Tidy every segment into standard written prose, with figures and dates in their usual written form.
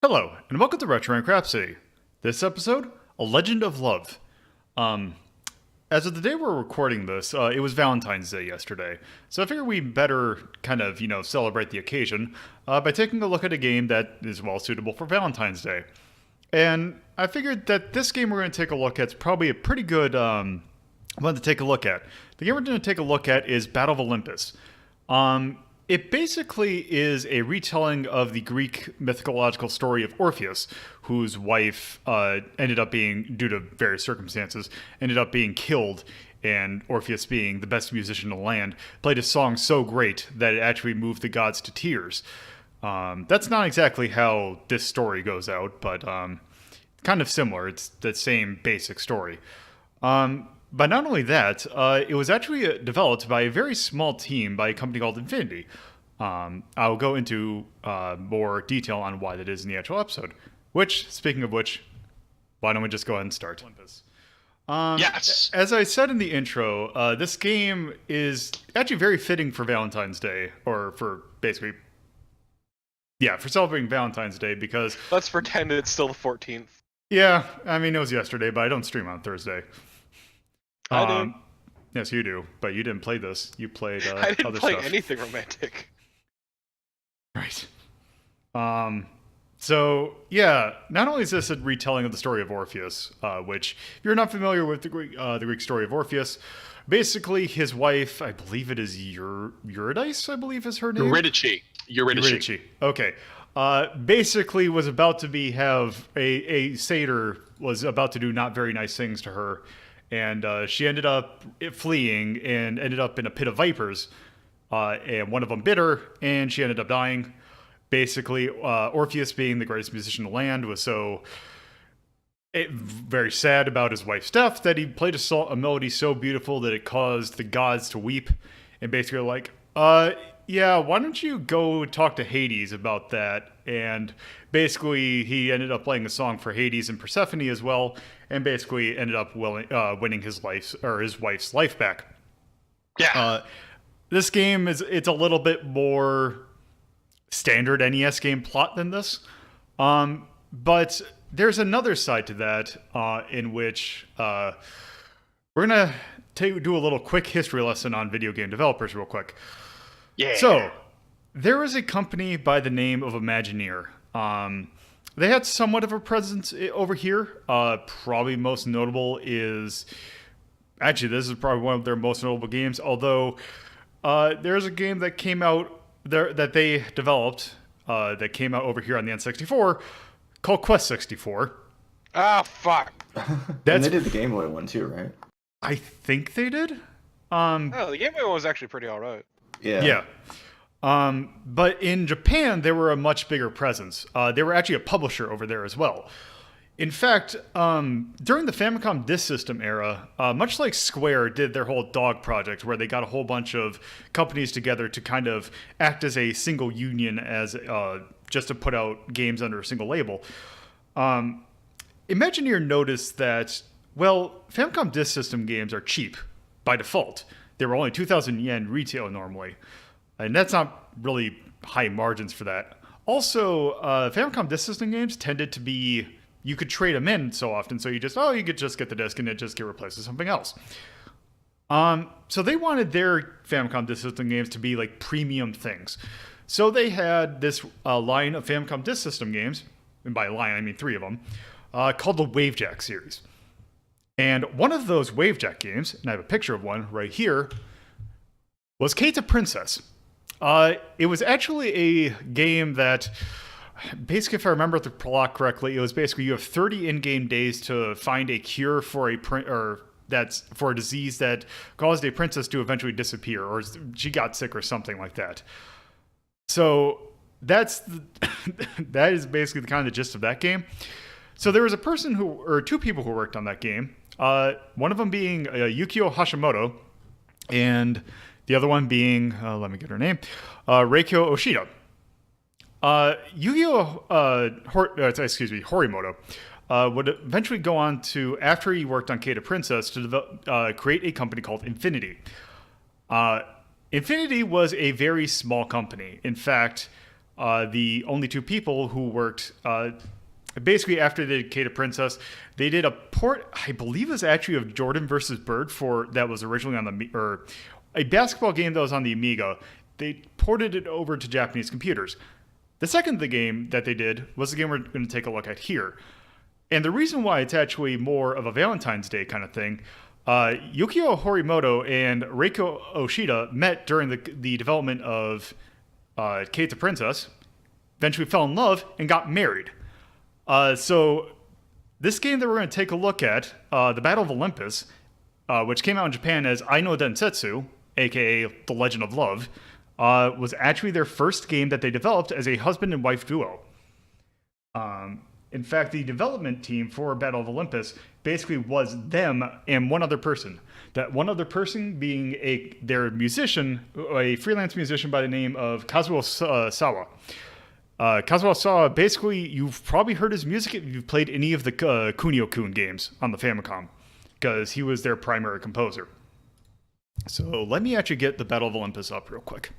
Hello, and welcome to Rhapsody. This episode, A Legend of Love. As of the day we're recording this, it was Valentine's Day yesterday, so I figured we better kind of, celebrate the occasion by taking a look at a game that is well suitable for Valentine's Day. And I figured that this game we're going to take a look at is probably a pretty good one to take a look at. The game we're going to take a look at is Battle of Olympus. It basically is a retelling of the Greek mythological story of Orpheus, whose wife ended up being, due to various circumstances, ended up being killed, and Orpheus, being the best musician in the land, played a song so great that it actually moved the gods to tears. That's not exactly how this story goes out, but kind of similar. It's the same basic story. But not only that, it was actually developed by a very small team by a company called Infinity. I'll go into more detail on why that is in the actual episode. Which, speaking of which, why don't we just go ahead and start? Yes. As I said in the intro, this game is actually very fitting for Valentine's Day, or for basically, for celebrating Valentine's Day, because... Let's pretend it's still the 14th. Yeah, I mean, it was yesterday, but I don't stream on Thursday. I do. Yes, you do, but you didn't play this. You played I didn't other play stuff. anything romantic. Right. So, not only is this a retelling of the story of Orpheus, which, if you're not familiar with the Greek story of Orpheus, basically his wife, I believe it is Eurydice, I believe is her name? Eurydice. Okay. Basically was about to have a satyr was about to do not very nice things to her, and she ended up fleeing and ended up in a pit of vipers, and one of them bit her, and she ended up dying. Basically, Orpheus, being the greatest musician in the land, was very sad about his wife's death that he played a melody so beautiful that it caused the gods to weep, and basically like, why don't you go talk to Hades about that? And basically, he ended up playing a song for Hades and Persephone as well, and basically ended up winning his wife's life back. Yeah. This game it's a little bit more standard NES game plot than this, but there's another side to that in which we're gonna do a little quick history lesson on video game developers real quick. Yeah. So, there is a company by the name of Imagineer. They had somewhat of a presence over here. Probably most notable is... Actually, this is probably one of their most notable games, although there's a game that came out there that they developed that came out over here on the N64 called Quest 64. Ah, fuck. And they did the Game Boy one too, right? I think they did. The Game Boy one was actually pretty alright. Yeah. But in Japan, they were a much bigger presence. They were actually a publisher over there as well. In fact, during the Famicom Disk System era, much like Square did their whole Dog project, where they got a whole bunch of companies together to kind of act as a single union, as just to put out games under a single label. Imagineer noticed that, Famicom Disk System games are cheap by default. They were only 2,000 yen retail normally. And that's not really high margins for that. Also, Famicom Disk System games tended to be, you could trade them in so often, so you could just get the disc and it just get replaced with something else. So they wanted their Famicom Disk System games to be like premium things. So they had this line of Famicom Disk System games, and by line I mean 3 of them, called the Wavejack series. And one of those Wavejack games, and I have a picture of one right here, was Keita Princess. It was actually a game that, basically, if I remember the plot correctly, it was basically you have 30 in-game days to find a cure for for a disease that caused a princess to eventually disappear, or she got sick or something like that. So that is basically the kind of the gist of that game. So there was two people who worked on that game. One of them being Yukio Hashimoto, and the other one being, let me get her name, Reiko Oshida. Horimoto would eventually go on to, after he worked on Keita Princess, to create a company called Infinity. Infinity was a very small company. In fact, the only two people who worked. Basically, after they did Kate the Princess, they did a port. I believe it was actually of Jordan versus Bird that was originally on or a basketball game that was on the Amiga. They ported it over to Japanese computers. The second the game that they did was the game we're going to take a look at here. And the reason why it's actually more of a Valentine's Day kind of thing, Yukio Horimoto and Reiko Oshida met during the development of Kate the Princess, eventually fell in love, and got married. So this game that we're going to take a look at, the Battle of Olympus, which came out in Japan as Aino Densetsu, aka The Legend of Love, was actually their first game that they developed as a husband and wife duo. In fact, the development team for Battle of Olympus basically was them and one other person. That one other person being their musician, a freelance musician by the name of Kazuo Sawa. Kazuo Sawa, basically, you've probably heard his music if you've played any of the Kunio-kun games on the Famicom, because he was their primary composer. So let me actually get the Battle of Olympus up real quick.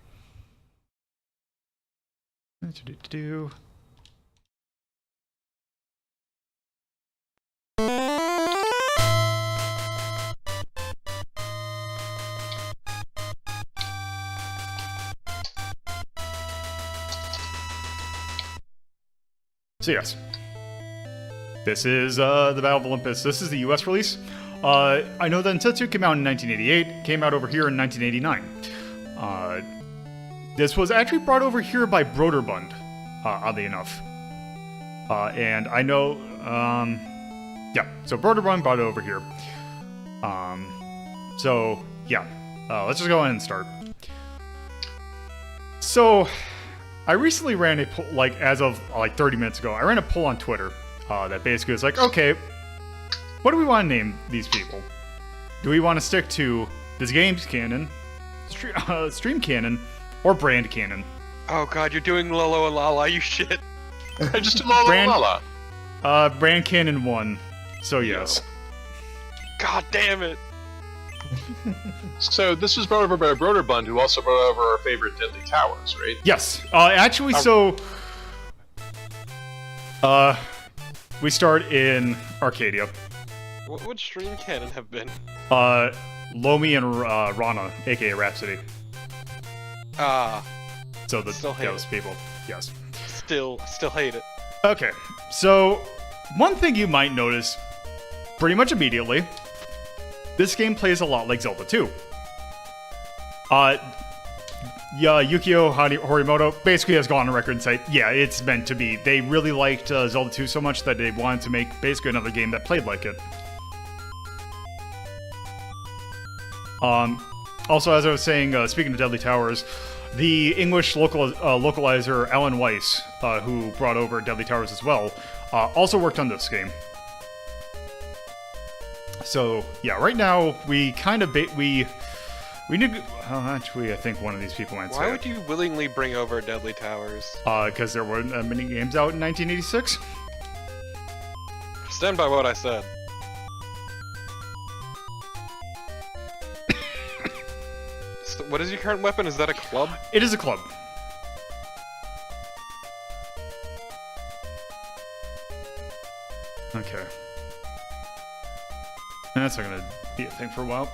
So yes, this is the Battle of Olympus. This is the US release. I know that Densetsu came out in 1988, came out over here in 1989. This was actually brought over here by Broderbund, oddly enough. And I know, so Broderbund brought it over here. So, yeah, let's just go ahead and start. So, I recently ran a poll, as of 30 minutes ago, I ran a poll on Twitter that basically was like, okay, what do we want to name these people? Do we want to stick to this game's canon, stream canon, or brand canon? Oh god, you're doing Lolo and Lala, you shit. I just did Lolo and Lala. Brand canon 1, so yes. God damn it. So this was brought over by Broderbund, who also brought over our favorite Deadly Towers, right? Yes. Actually, so we start in Arcadia. What would stream canon have been? Lomi and Rana, aka Rhapsody. So those people. Yes. Still hate it. Okay. So one thing you might notice pretty much immediately, this game plays a lot like Zelda 2. Yukio Horimoto basically has gone on record and said, yeah, it's meant to be. They really liked Zelda 2 so much that they wanted to make basically another game that played like it. Also, as I was saying, speaking of Deadly Towers, the English localizer Alan Weiss, who brought over Deadly Towers as well, also worked on this game. So, yeah, right now, we kind of we need to... actually, I think one of these people might say Why would you willingly bring over Deadly Towers? Because there weren't many games out in 1986. Stand by what I said. So what is your current weapon? Is that a club? It is a club. Okay. That's not gonna be a thing for a while.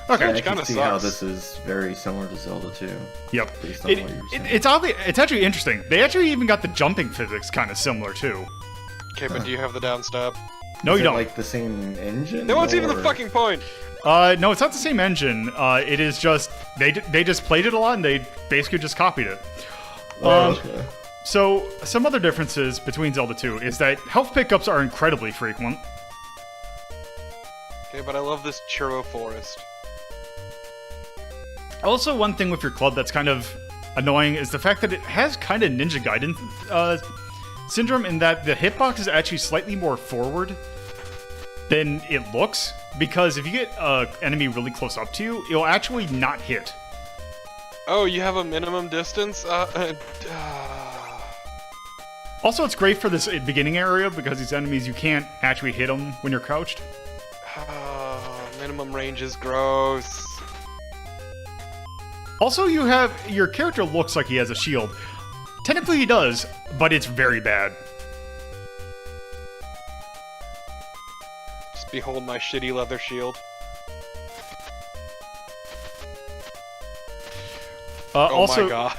Okay. Yeah, I can see how this is very similar to Zelda 2. Yep. Based on what you were saying. It's actually interesting. They actually even got the jumping physics kind of similar too. Okay, but do you have the down stab? No, you don't. Like the same engine? No, it's even the fucking point. No, it's not the same engine. It is just they just played it a lot and they basically just copied it. Okay. So some other differences between Zelda 2 is that health pickups are incredibly frequent. Okay, but I love this churro forest. Also, one thing with your club that's kind of annoying is the fact that it has kind of Ninja Gaiden syndrome in that the hitbox is actually slightly more forward than it looks, because if you get an enemy really close up to you, it'll actually not hit. Oh, you have a minimum distance? Also, it's great for this beginning area because these enemies, you can't actually hit them when you're crouched. Minimum range is gross. Also, your character looks like he has a shield. Technically he does, but it's very bad. Just behold my shitty leather shield. Oh Also, my god.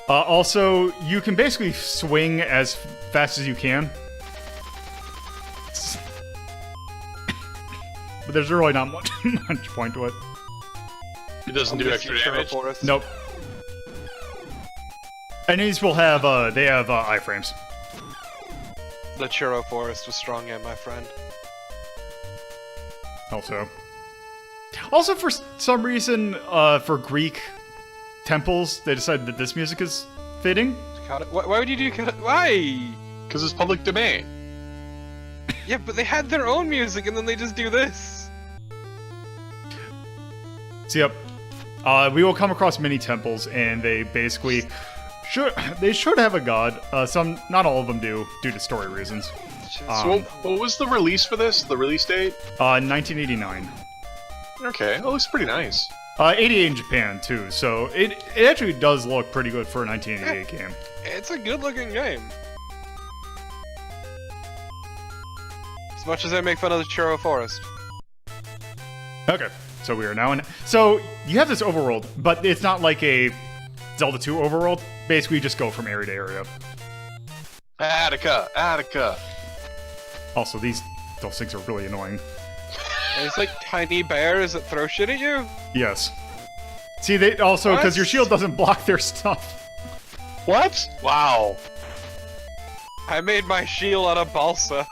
Also, you can basically swing as fast as you can. But there's really not much point to it. It doesn't do extra damage. Nope. Enemies will have, they have iframes. The churro forest was strong in, my friend. Also, for some reason, for Greek temples, they decided that this music is fitting. Why would you do why? Because it's public domain. Yeah, but they had their own music and then they just do this. So, yep. We will come across many temples, and they basically should have a god. Some, not all of them do, due to story reasons. So what was the release for this? The release date? 1989. Okay, that looks pretty nice. 88 in Japan too, so it actually does look pretty good for a 1988 game. It's a good-looking game. As much as I make fun of the churro forest. Okay, so we are now in. So you have this overworld, but it's not like a Zelda 2 overworld. Basically, you just go from area to area. Attica. Also, those things are really annoying. It's like tiny bears that throw shit at you? Yes. See, they also, because your shield doesn't block their stuff. What? Wow. I made my shield out of balsa.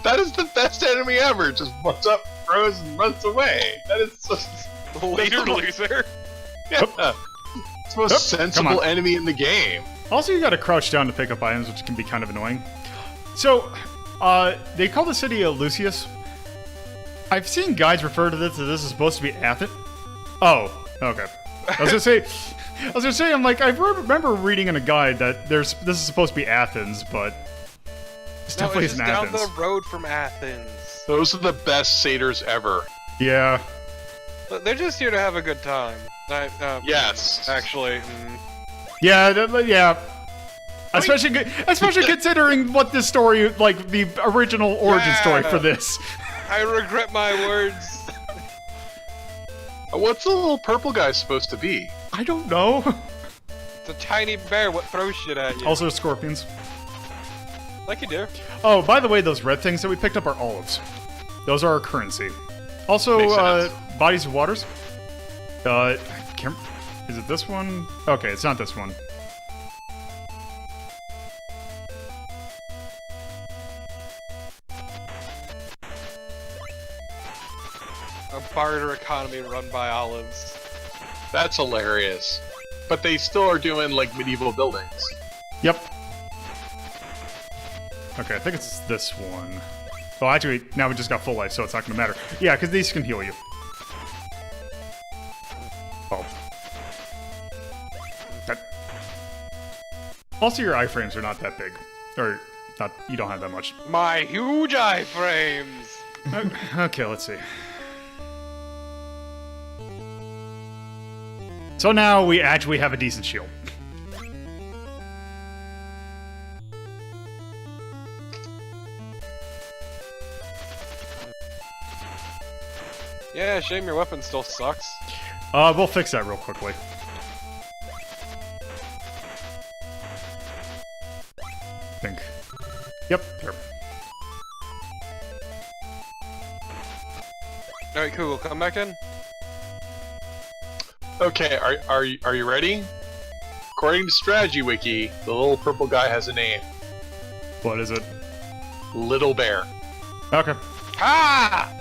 That is the best enemy ever. Just runs up, throws, and runs away. That is so... Later, loser. Yeah. It's the most sensible enemy in the game. Also, you gotta crouch down to pick up items, which can be kind of annoying. So, they call the city Lucius. I've seen guides refer to this as this is supposed to be Athens. Oh, okay. I was gonna say, I'm like, I remember reading in a guide that this is supposed to be Athens, but it's definitely it's isn't just Athens. down the road from Athens. Those are the best satyrs ever. Yeah. They're just here to have a good time. Yes. Actually. Yeah. Especially considering what this story, like the original origin story for this. I regret my words. What's the little purple guy supposed to be? I don't know. It's a tiny bear what throws shit at you. Also scorpions. Like you do. Oh, by the way, those red things that we picked up are olives. Those are our currency. Also, bodies of waters. Is it this one? Okay, it's not this one. A barter economy run by olives. That's hilarious. But they still are doing, like, medieval buildings. Yep. Okay, I think it's this one. Well, actually, now we just got full life, so it's not going to matter. Yeah, because these can heal you. Oh. Also, your iframes are not that big. Or, not. You don't have that much. My huge iframes! Okay, let's see. So now we actually have a decent shield. Yeah, shame your weapon still sucks. We'll fix that real quickly. Think. Yep, here. Alright, cool. Come back in. Okay, are you ready? According to Strategy Wiki, the little purple guy has a name. What is it? Little Bear. Okay. Ha!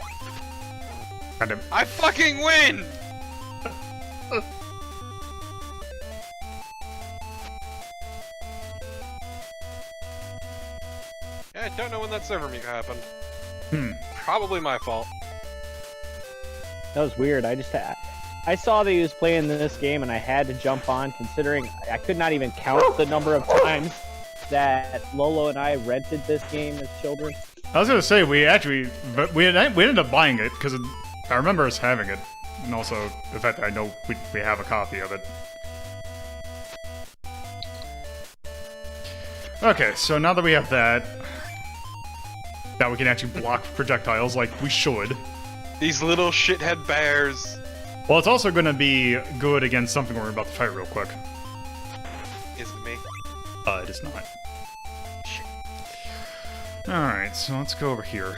Kind of. I fucking win! Yeah, I don't know when that server meet happened. Probably my fault. That was weird. I saw that he was playing this game and I had to jump on, considering I could not even count the number of times that Lolo and I rented this game as children. I was gonna say we ended up buying it because I remember us having it, and also the fact that I know we have a copy of it. Okay, so now that we have that, now we can actually block projectiles like we should. These little shithead bears. Well, it's also going to be good against something we're about to fight real quick. Is it me? It is not. Alright, so let's go over here.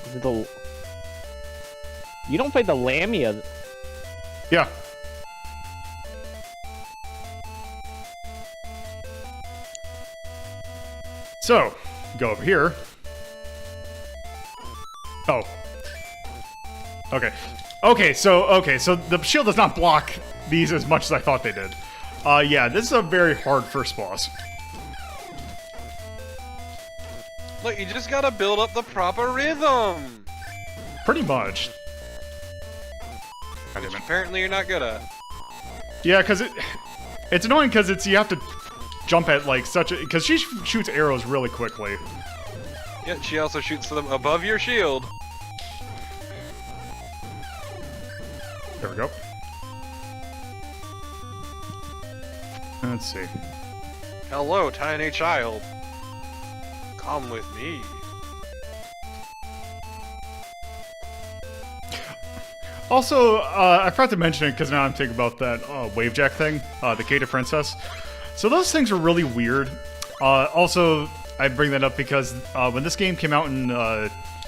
Is it the... You don't fight the Lamia. Yeah. So, go over here. Oh. Okay, so the shield does not block these as much as I thought they did. Yeah, this is a very hard first boss. Look, you just gotta build up the proper rhythm. Pretty much. God damn it. Apparently you're not good at. Yeah, because it's annoying because you have to jump at like such a, because she shoots arrows really quickly. Yeah, she also shoots them above your shield. There we go. Let's see. Hello, tiny child. Come with me. Also, I forgot to mention it because now I'm thinking about that Wavejack thing, the Kata Princess. So those things are really weird. Also, I bring that up because when this game came out in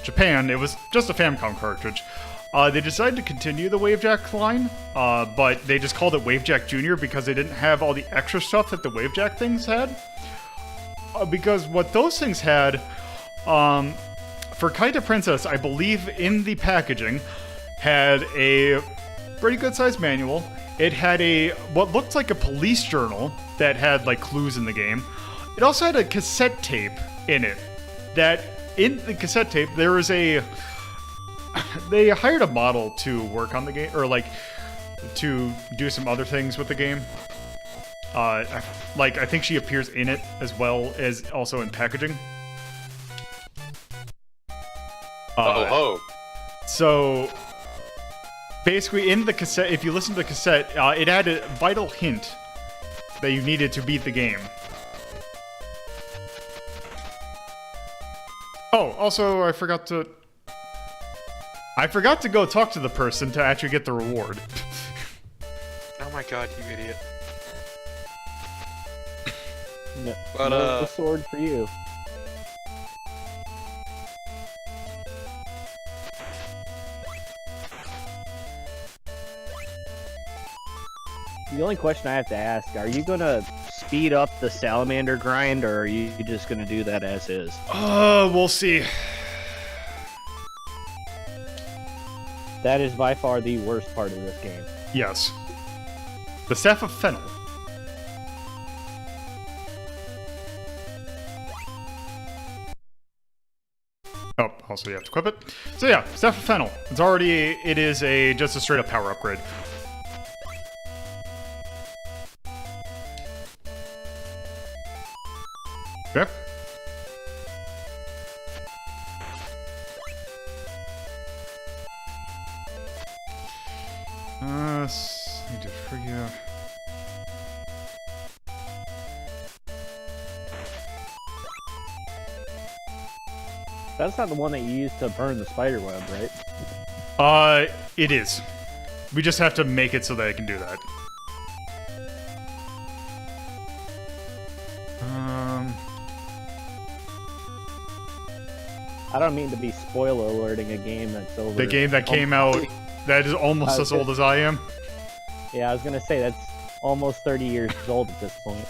Japan, it was just a Famicom cartridge. They decided to continue the Wavejack line, but they just called it Wavejack Jr. because they didn't have all the extra stuff that the Wavejack things had. Because what those things had, for Kaita Princess, I believe in the packaging, had a pretty good sized manual. It had what looked like a police journal that had like clues in the game. It also had a cassette tape in it. That in the cassette tape there was they hired a model to work on the game, or like to do some other things with the game. I think she appears in it as well as also in packaging. So basically, in the cassette, if you listen to the cassette, it had a vital hint that you needed to beat the game. Oh, also, I forgot to go talk to the person to actually get the reward. Oh my god, you idiot. No, But, no sword for you. The only question I have to ask, are you gonna speed up the salamander grind, or are you just gonna do that as is? We'll see. That is by far the worst part of this game. Yes. The Staff of Fennel. Oh, also you have to equip it. So yeah, Staff of Fennel. It is just a straight up power upgrade. Okay. I did for you. That's not the one that you used to burn the spider web, right? It is. We just have to make it so that I can do that. I don't mean to be spoiler alerting a game that's over. The game that came out, that is almost as old as I am. Yeah, I was gonna say that's almost 30 years old at this point.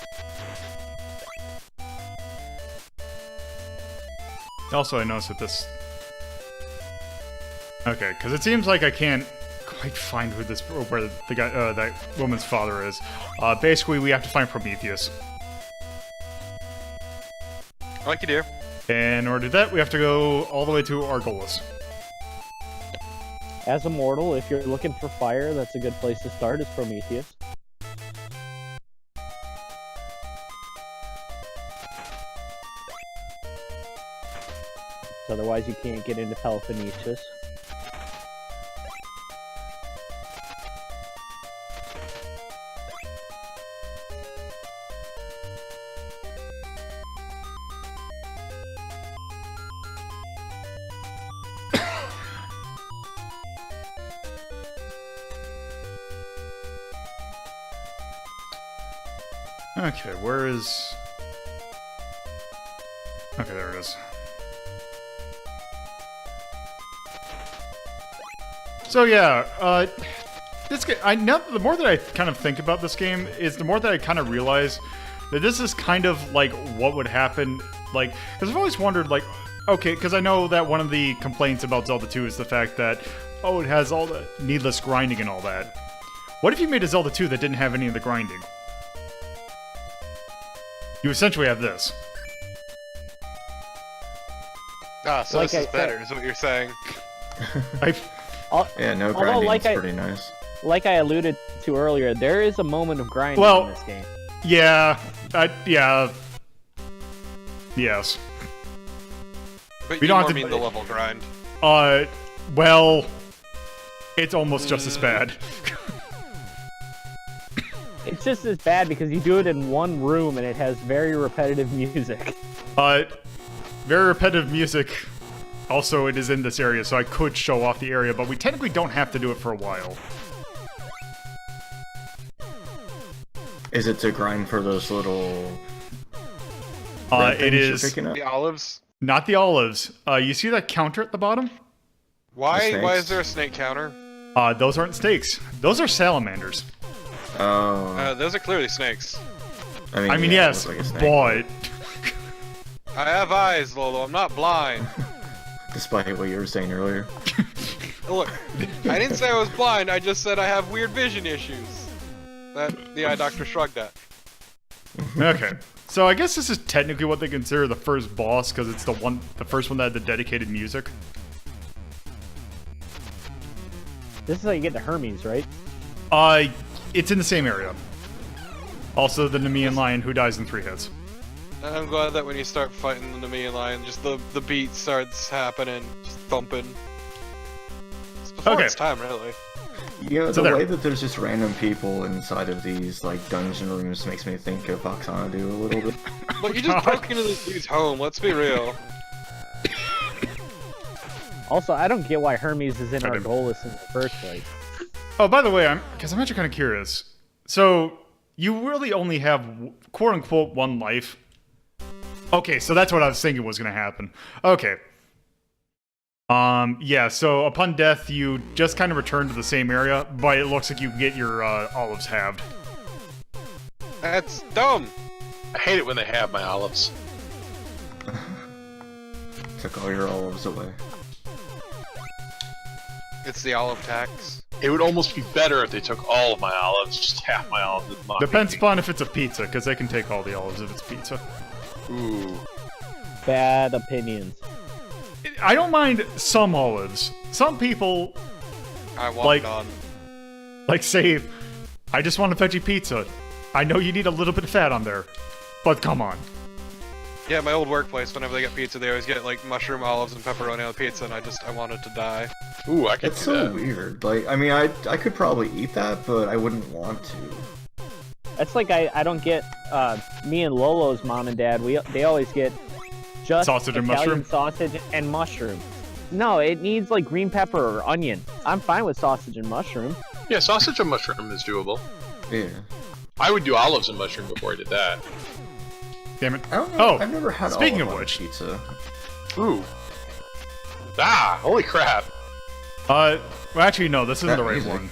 Also, I noticed that this... Okay, because it seems like I can't quite find where the guy, that woman's father is. Basically, we have to find Prometheus. Like you do. And in order to do that, we have to go all the way to Argolis. As a mortal, if you're looking for fire, that's a good place to start, is Prometheus. otherwise you can't get into telekinesis. Okay, where is... Okay, there it is. So yeah, this game, now the more that I kind of think about this game, is the more that I kind of realize that this is kind of like what would happen, like, because I've always wondered, like, okay, because I know that one of the complaints about Zelda 2 is the fact that, oh, it has all the needless grinding and all that. What if you made a Zelda 2 that didn't have any of the grinding? You essentially have this. Ah, so Like this is I better, said- is what you're saying. Yeah, no Although, grinding like is pretty nice. Like I alluded to earlier, there is a moment of grinding Well- in this game. Yeah, yeah, yes. But We you don't more have to- mean the level grind. Well, it's almost just as bad. It's just as bad because you do it in one room and it has very repetitive music. Very repetitive music. Also, it is in this area, so I could show off the area, but we technically don't have to do it for a while. Is it to grind for those little... red It things you're is picking up? The olives? not the olives. You see that counter at the bottom? Why snakes? is there a snake counter? Those aren't snakes. Those are salamanders. Oh, Those are clearly snakes. I mean, I mean, yeah, it yes, looks like a snake, but... I have eyes, Lolo. I'm not blind. Despite what you were saying earlier. Look, I didn't say I was blind. I just said I have weird vision issues. That the eye doctor shrugged at. Okay. So I guess this is technically what they consider the first boss, because it's the first one that had the dedicated music. This is how you get to Hermes, right? It's in the same area. Also, the Nemean lion who dies in 3 hits. And I'm glad that when you start fighting the Nemean lion, just the beat starts happening, just thumping. It's before Okay. its time, really. Yeah, So the there. way that there's just random people inside of these like dungeon rooms makes me think of Oxana a little bit. But you just broke into this dude's home, let's be real. Also, I don't get why Hermes is in I our didn't- goal list in the first place. Oh, by the way, I'm actually kind of curious. So, you really only have, quote-unquote, 1 life? Okay, so that's what I was thinking was going to happen. Okay. Yeah, so upon death, you just kind of return to the same area, but it looks like you get your olives halved. That's dumb. I hate it when they have my olives. Took all your olives away. It's the olive tax. It would almost be better if they took all of my olives, just half my olives. is not Depends me. upon if it's a pizza, because they can take all the olives if it's pizza. Ooh. Bad opinions. I don't mind some olives. Some people, I want Like- none. like, say, I just want a veggie pizza. I know you need a little bit of fat on there, but come on. Yeah, my old workplace, whenever they get pizza, they always get like mushroom, olives, and pepperoni on the pizza, and I wanted to die. Ooh, I could It's do so that. weird. Like, I mean, I could probably eat that, but I wouldn't want to. That's like I don't get me and Lolo's mom and dad. They always get just Sausage and Italian mushroom? sausage and mushroom. No, it needs like green pepper or onion. I'm fine with sausage and mushroom. Yeah, sausage and mushroom is doable. Yeah. I would do olives and mushroom before I did that. Damn it. I don't know. Oh, I've never had speaking olive of on which. pizza. Ooh. Ah, holy crap. Well, actually, no, this isn't That the right music. one.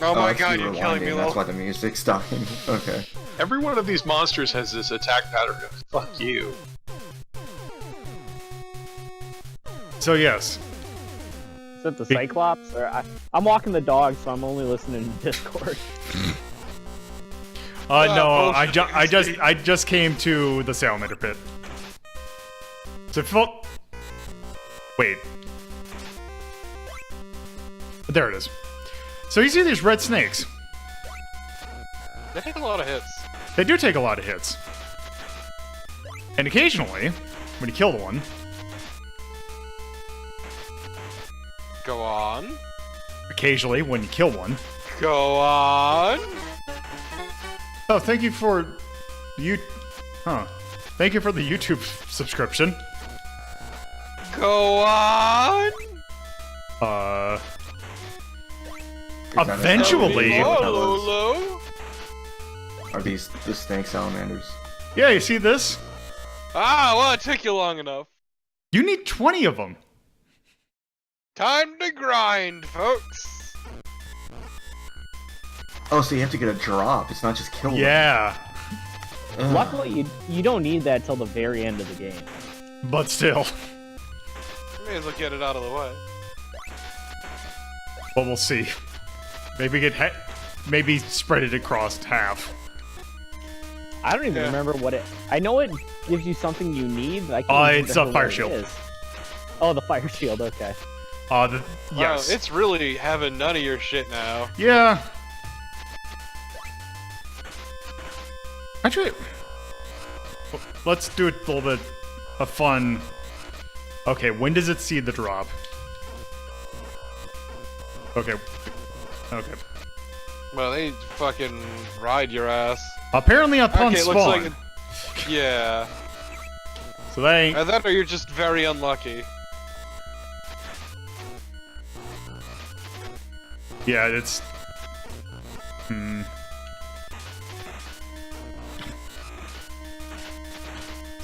Oh my it's god, you you're killing me, rewinding, That's why Lolo. the music's dying. Okay. Every one of these monsters has this attack pattern. Fuck you. So, yes. Is it the Cyclops? Or I'm walking the dog, so I'm only listening to Discord. No, bullshit. I just came to the salamander pit. So, wait. There it is. So you see these red snakes. They take a lot of hits. They do take a lot of hits. And occasionally, when you kill one, Go on. Occasionally, when you kill one. Go on. Oh, thank you for Thank you for the YouTube subscription. Go on. Eventually. Hello. Are these the snake salamanders? Yeah, you see this? Ah, well, it took you long enough. You need 20 of them. Time to grind, folks. Oh, so you have to get a drop. It's not just kill them. Yeah, Ugh. Luckily, you don't need that till the very end of the game. but still. May as well get it out of the way. Well, we'll see. Maybe maybe spread it across half. I don't even Yeah. remember what it. I know it gives you something you need, but I can't even It's a remember fire what it shield. is. Oh, the fire shield. Okay. Yes. Wow, it's really having none of your shit now. Yeah. Actually, let's do a little bit of fun. Okay, when does it see the drop? Okay. Okay. Well, they fucking ride your ass. Apparently upon Okay, it spawn. looks like... Yeah. So that ain't... Either that or you're just very unlucky. Yeah, it's...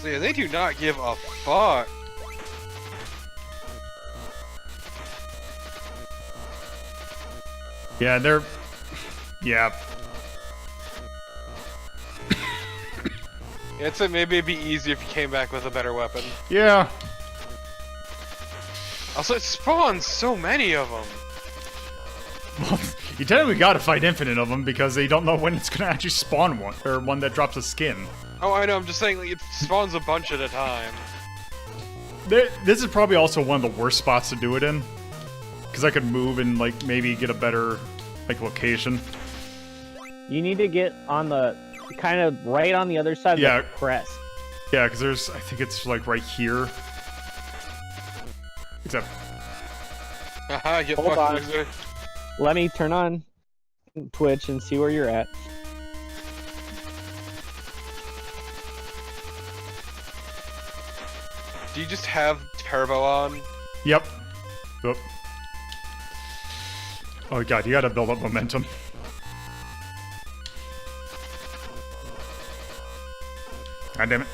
So yeah, they do not give a fuck. Yeah, they're... Yeah. I'd say maybe it'd be easier if you came back with a better weapon. Yeah. Also, it spawns so many of them. Well, you technically gotta fight infinite of them because they don't know when it's gonna actually spawn one, or one that drops a skin. Oh, I know, I'm just saying, like, it spawns a bunch at a time. This is probably also one of the worst spots to do it in. Because I could move and, like, maybe get a better, like, location. You need to get on the kind of right on the other side of Yeah. the crest. Yeah, because there's, I think it's, like, right here. Except, Haha, get Hold fucked, on. loser. Let me turn on Twitch and see where you're at. Do you just have turbo on? yep. Oop. Oh god, you gotta build up momentum. God damn it.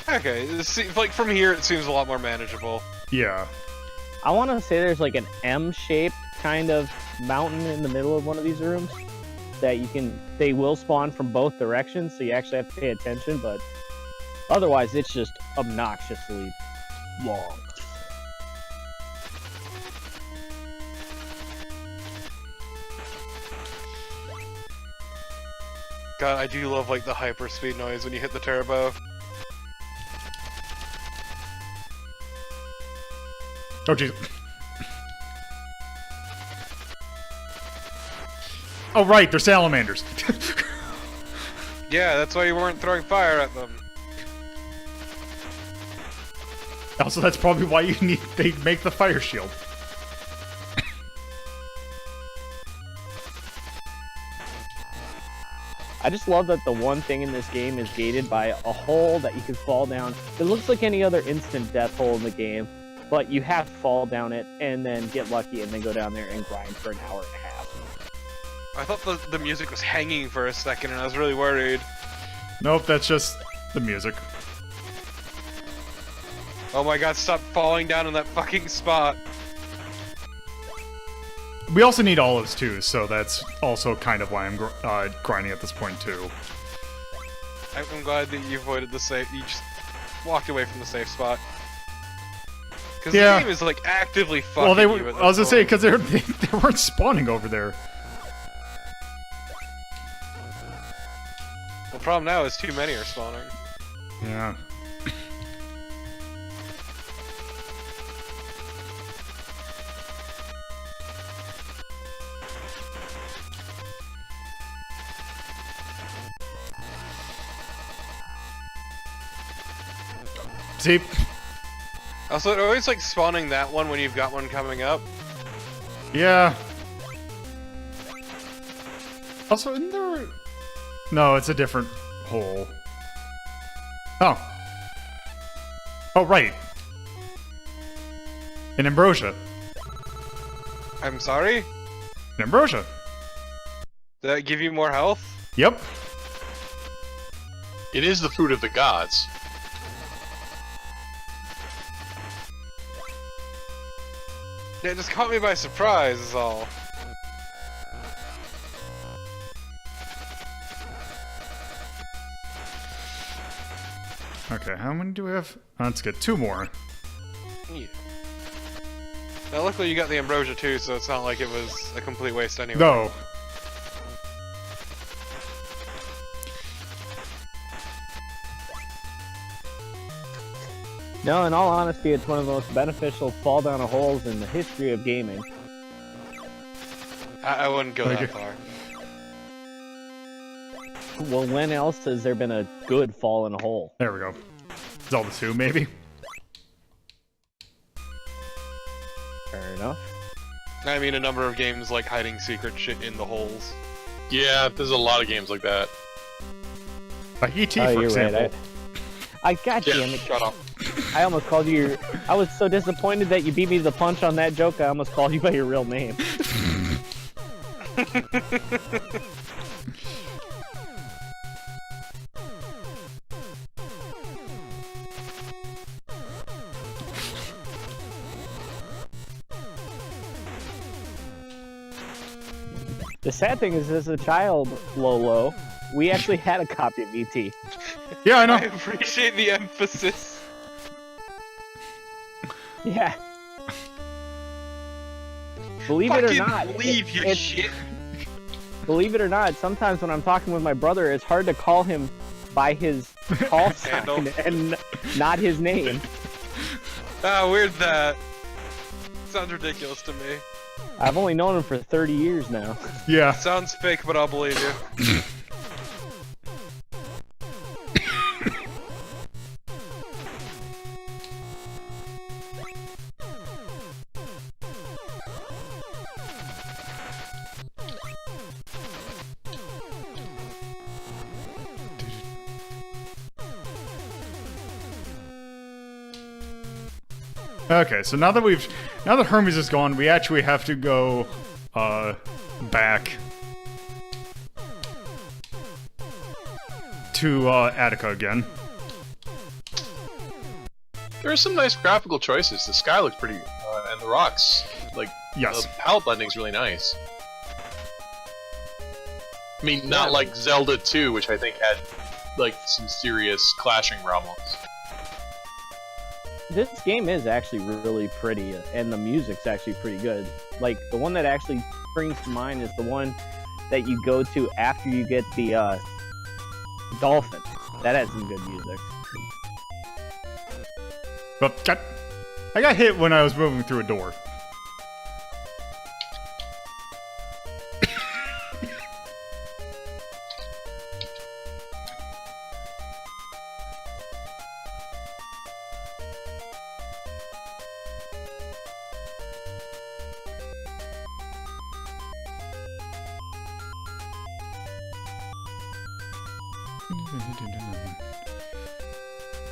Okay, like from here it seems a lot more manageable. Yeah. I want to say there's like an M-shaped kind of mountain in the middle of one of these rooms that they will spawn from both directions, so you actually have to pay attention, but otherwise it's just obnoxiously long. God, I do love like the hyperspeed noise when you hit the turbo. Oh jeez. Oh right, they're salamanders. Yeah, that's why you weren't throwing fire at them. Also, that's probably why they make the fire shield. I just love that the one thing in this game is gated by a hole that you can fall down. It looks like any other instant death hole in the game, but you have to fall down it and then get lucky and then go down there and grind for an hour and a half. I thought the music was hanging for a second and I was really worried. Nope, that's just the music. Oh my god, stop falling down in that fucking spot. We also need olives too, so that's also kind of why I'm grinding at this point too. I'm glad that you avoided the safe. You just walked away from the safe spot. Because Yeah. the game is like actively fucking Well, they you were. at I was gonna this say point. because they weren't spawning over there. The problem now is too many are spawning. Yeah. See? Also, it always like spawning that one when you've got one coming up. Yeah. Also, isn't there... No, it's a different hole. Oh. Oh, right. An ambrosia. I'm sorry? An ambrosia. Did that give you more health? Yep. It is the food of the gods. Yeah, it just caught me by surprise is all. Okay, how many do we have? Let's get 2 more. Yeah. Now luckily you got the ambrosia too, so it's not like it was a complete waste anyway. No. No, in all honesty, it's one of the most beneficial fall down of holes in the history of gaming. I wouldn't go Okay. that far. Well, when else has there been a good fall in a hole? There we go. Zelda 2, maybe? Fair enough. I mean, a number of games like hiding secret shit in the holes. Yeah, there's a lot of games like that. Like E.T., Oh, for you're example. right. I goddamn it. Shut up. I almost called you. I was so disappointed that you beat me to the punch on that joke. I almost called you by your real name. The sad thing is, as a child, Lolo, we actually had a copy of ET. Yeah, I I know. appreciate the emphasis. Yeah. Believe it or Fucking not, believe your shit. believe it or not, sometimes when I'm talking with my brother, it's hard to call him by his call sign Handle. and not his name. Ah, weird that. Sounds ridiculous to me. I've only known him for 30 years now. Yeah. Sounds fake, but I'll believe you. Okay, so now that Hermes is gone, we actually have to go, back to, Attica again. There are some nice graphical choices. The sky looks pretty, and the rocks, like, Yes. the palette blending's really nice. I mean, not like Zelda 2, which I think had, like, some serious clashing problems. This game is actually really pretty, and the music's actually pretty good. Like, the one that actually springs to mind is the one that you go to after you get the, dolphin. That had some good music. But I got hit when I was moving through a door.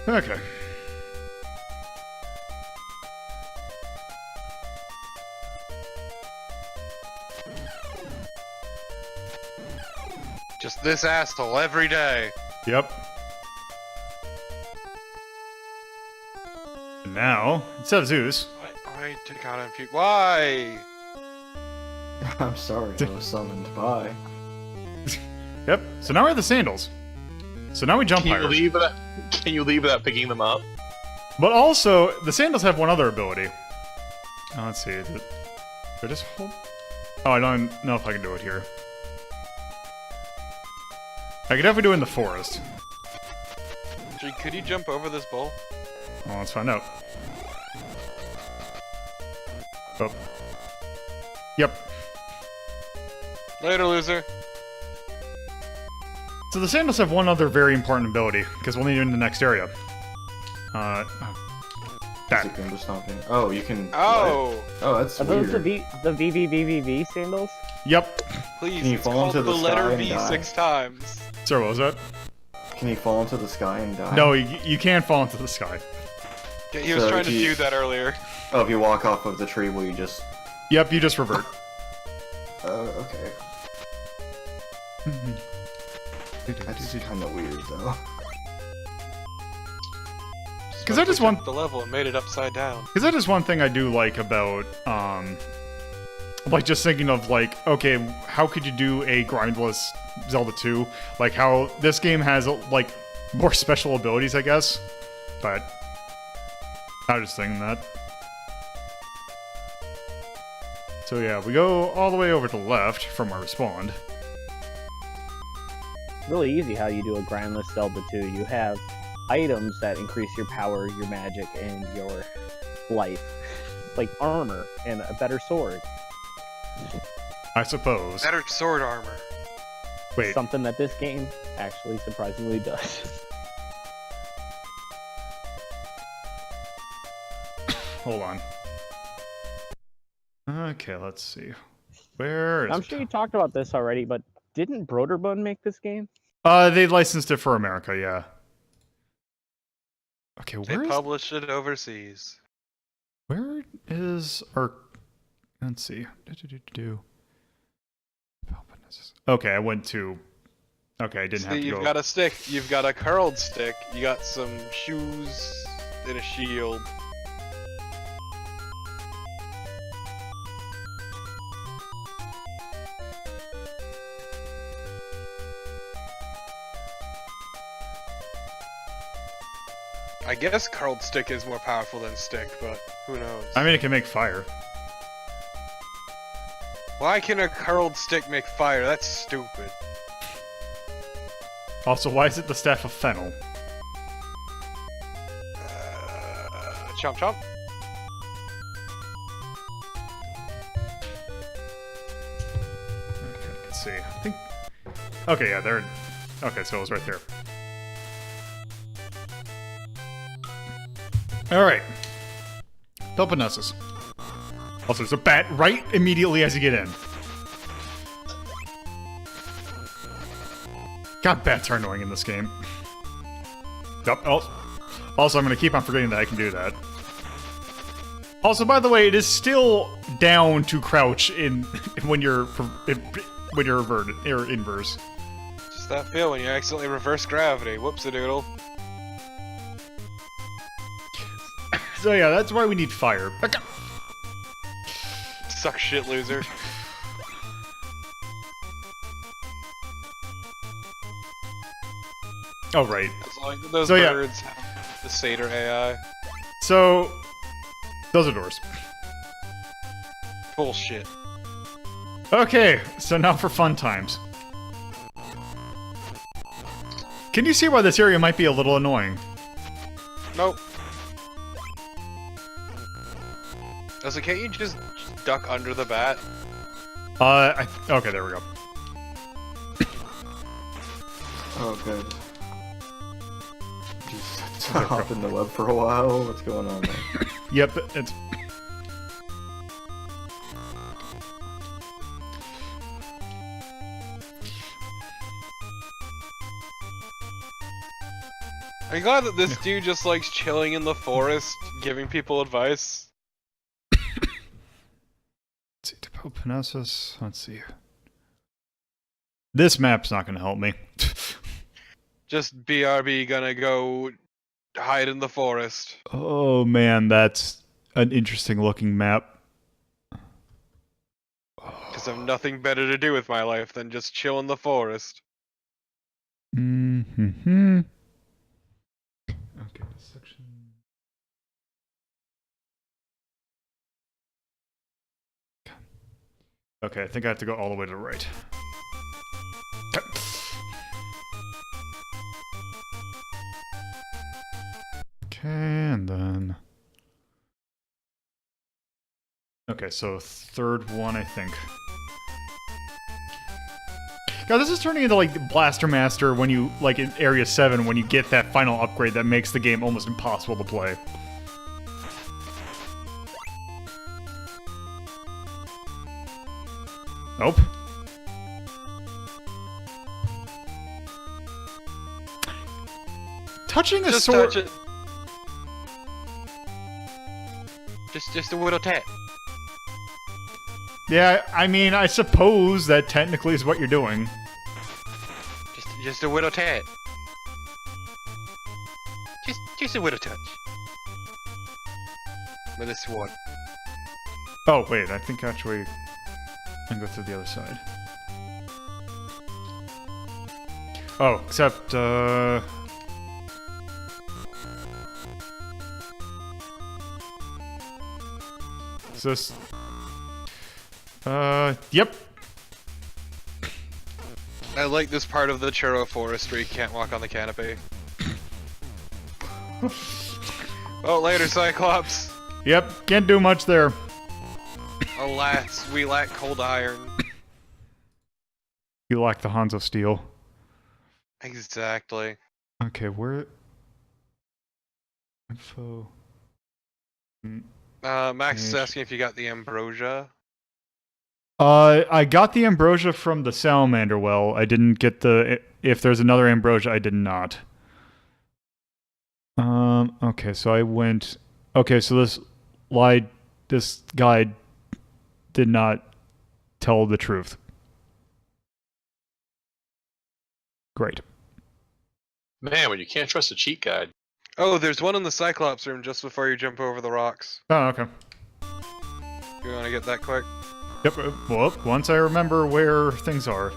Okay. Just this asshole every day. Yep. And now, instead of Zeus, Why take out Infuse? Why? I'm sorry, I was summoned by. yep. So now we have the sandals. So now we jump Can you higher. leave that? Can you leave without picking them up? But also, the sandals have one other ability. Oh, let's see. Do I just hold? Oh, I don't know if I can do it here. I could definitely do it in the forest. Gee, could you jump over this bowl? Well, let's find out. Oh. Yep. Later, loser. So the sandals have one other very important ability, because we'll need it in the next area. That. Cucumber stomping. Oh, you can. Oh, what? Oh, that's Are those weird. the VVVVV sandals? Yep. please! Can you It's fall called into the the letter sky and V die? 6 times. Sorry, what was that? Can you fall into the sky and die? No, you can't fall into the sky. Yeah, he was So trying if to you- do that earlier. Oh, if you walk off of the tree, will you just? Yep, you just revert. Okay. That's kind of weird, though. Because that is Took one. the level and made it upside down. Because that is one thing I do like about, like just thinking of like, okay, how could you do a grindless Zelda 2? Like how this game has like more special abilities, I guess. But I was just thinking that. So yeah, we go all the way over to the left from where we spawned. Really easy how you do a grindless Zelda 2. You have items that increase your power, your magic, and your life. Like armor and a better sword. I suppose. Better sword armor. Wait, Something that this game actually surprisingly does. hold on. Okay, let's see. Where is I'm it? sure you talked about this already, but didn't Broderbund make this game? They licensed it for America, yeah. Okay, They where is published it overseas. where is our? Let's see. Okay, I went to. Okay, I didn't See, have to you've go. got a stick. You've got a curled stick. You got some shoes and a shield. I guess curled stick is more powerful than stick, but who knows? I mean, it can make fire. Why can a curled stick make fire? That's stupid. Also, why is it the staff of fennel? Chomp chomp. Okay, let's see. I think. Okay, yeah, there. Okay, so it was right there. All right. Pelpanussus. Also, there's a bat right immediately as you get in. God, bats are annoying in this game. Yep. Also, I'm going to keep on forgetting that I can do that. Also, by the way, it is still down to crouch in when you're reverted or inverse. Just that feel when you accidentally reverse gravity. Whoops-a-doodle. So yeah, that's why we need fire. Okay. Suck shit, loser. Oh right. As long as those So, yeah. birds have the satyr AI. So those are doors. Bullshit. Okay, so now for fun times. Can you see why this area might be a little annoying? Nope. Also, can't you just duck under the bat? Okay, there we go. Oh, good. Just hop in the web for a while. What's going on there? Yep, it's. Are you glad that this dude just likes chilling in the forest, giving people advice? Let's see, Pelpanussus. Let's see. This map's not going to help me. Just BRB gonna go hide in the forest. Oh man, that's an interesting looking map. Because I've nothing better to do with my life than just chill in the forest. Mm-hmm. Okay, section. Okay, I think I have to go all the way to the right. Okay. Okay, and then. Okay, so third one, I think. God, this is turning into like Blaster Master when you, like in Area 7, when you get that final upgrade that makes the game almost impossible to play. Nope. Touching a Just sword. touch it. Just a little tap. Yeah, I mean, I suppose that technically is what you're doing. Just a little tap. Just a little touch. With a sword. Oh, wait, I think actually I can go through the other side. Oh, except, is this... yep. I like this part of the churro forest where you can't walk on the canopy. Oh, later, Cyclops. Yep, can't do much there. Alas, we lack cold iron. You lack the Hanzo steel. Exactly. Okay, where... Info... Max is Yes. asking if you got the ambrosia. I got the ambrosia from the salamander well. I didn't get the... If there's another ambrosia, I did not. Okay, so I went... Okay, so this guy did not tell the truth. Great. Man, when you can't trust a cheat guide. Oh, there's one in the Cyclops room just before you jump over the rocks. Oh, okay. You want to get that quick? Yep, well, once I remember where things are.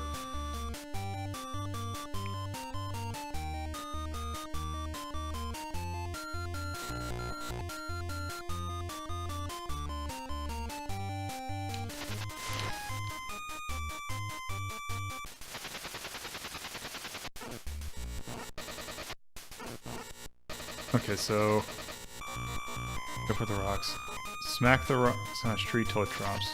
Okay, so go for the rocks. Smack the rocks on a tree till it drops.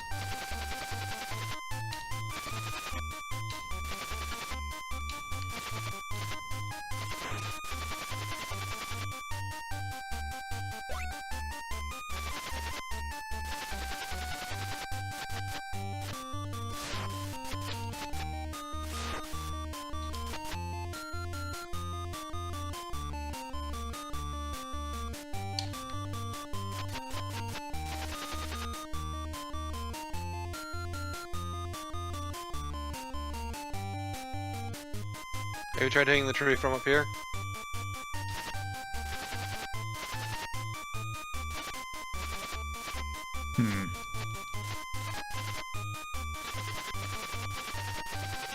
Have you tried hitting the tree from up here?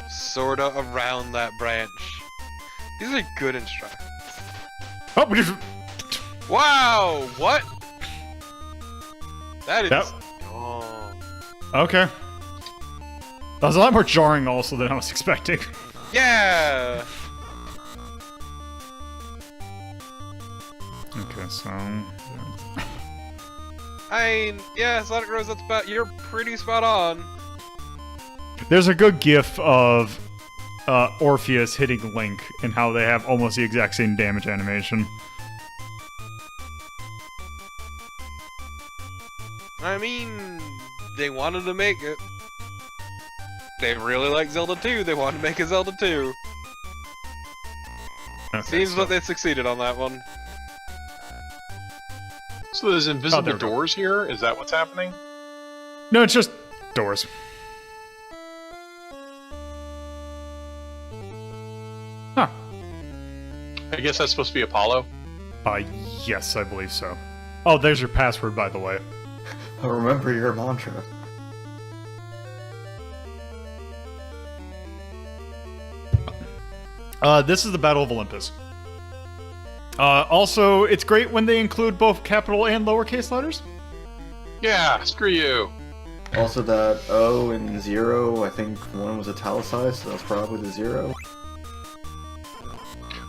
Sorta around that branch. These are good instructions. Oh, we just... Wow! What? That is... Yep. Oh. Okay. That was a lot more jarring also than I was expecting. Yeah! Okay, so... I mean, yeah, Sonic Rose, that's about... You're pretty spot on. There's a good gif of Orpheus hitting Link and how they have almost the exact same damage animation. I mean, they wanted to make it. They really like Zelda 2, they wanted to make a Zelda 2. Okay, Seems so- like they succeeded on that one. So there's invisible there we go. doors here? Is that what's happening? No, it's just doors. Huh. I guess that's supposed to be Apollo. Yes, I believe so. Oh, there's your password, by the way. Remember your mantra. This is the Battle of Olympus. Also, it's great when they include both capital and lowercase letters. Yeah, screw you. Also that O and 0, I think one was italicized, so that's probably the 0.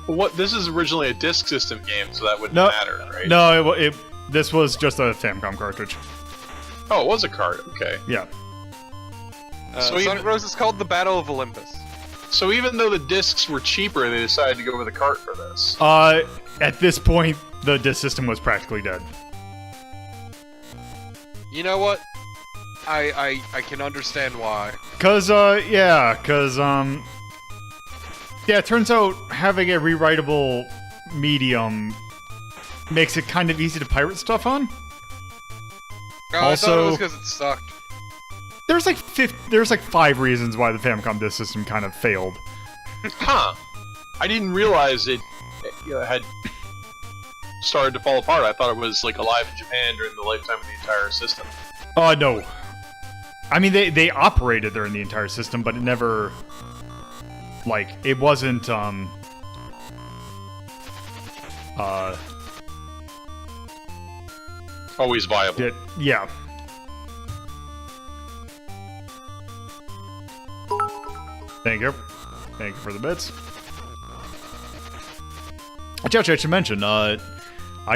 Well, what? This is originally a disk system game, so that wouldn't No, matter, right? No, this was just a Famicom cartridge. Oh, it was a card. Okay. Yeah. So Sonic even- Rose is called the Battle of Olympus. So even though the discs were cheaper, they decided to go with a cart for this. At this point, the disc system was practically dead. You know what? I can understand why. Yeah, it turns out having a rewritable medium makes it kind of easy to pirate stuff on. Oh, I thought it was because it sucked. There's like 5 reasons why the Famicom Disk System kind of failed. Huh. I didn't realize it had started to fall apart. I thought it was like alive in Japan during the lifetime of the entire system. No. I mean, they operated during the entire system, but it never... Like, it wasn't, Always viable. Yeah. Thank you. Thank you for the bits. Actually, I should mention, I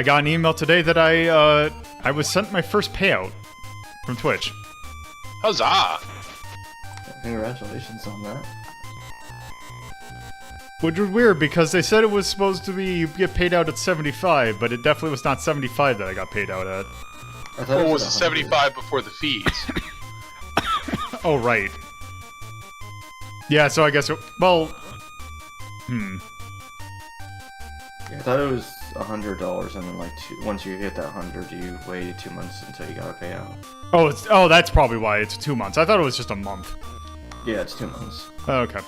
got an email today that I was sent my first payout from Twitch. Huzzah! Congratulations on that. Which was weird because they said it was supposed to be get paid out at 75, but it definitely was not 75 that I got paid out at. I thought Or was it 100. 75 before the fees? Oh, right. Yeah, so I guess well... I thought it was $100, and then like once you hit that 100, you waited 2 months until you got a payout. Oh, that's probably why it's 2 months. I thought it was just a month. Yeah, it's 2 months. Okay.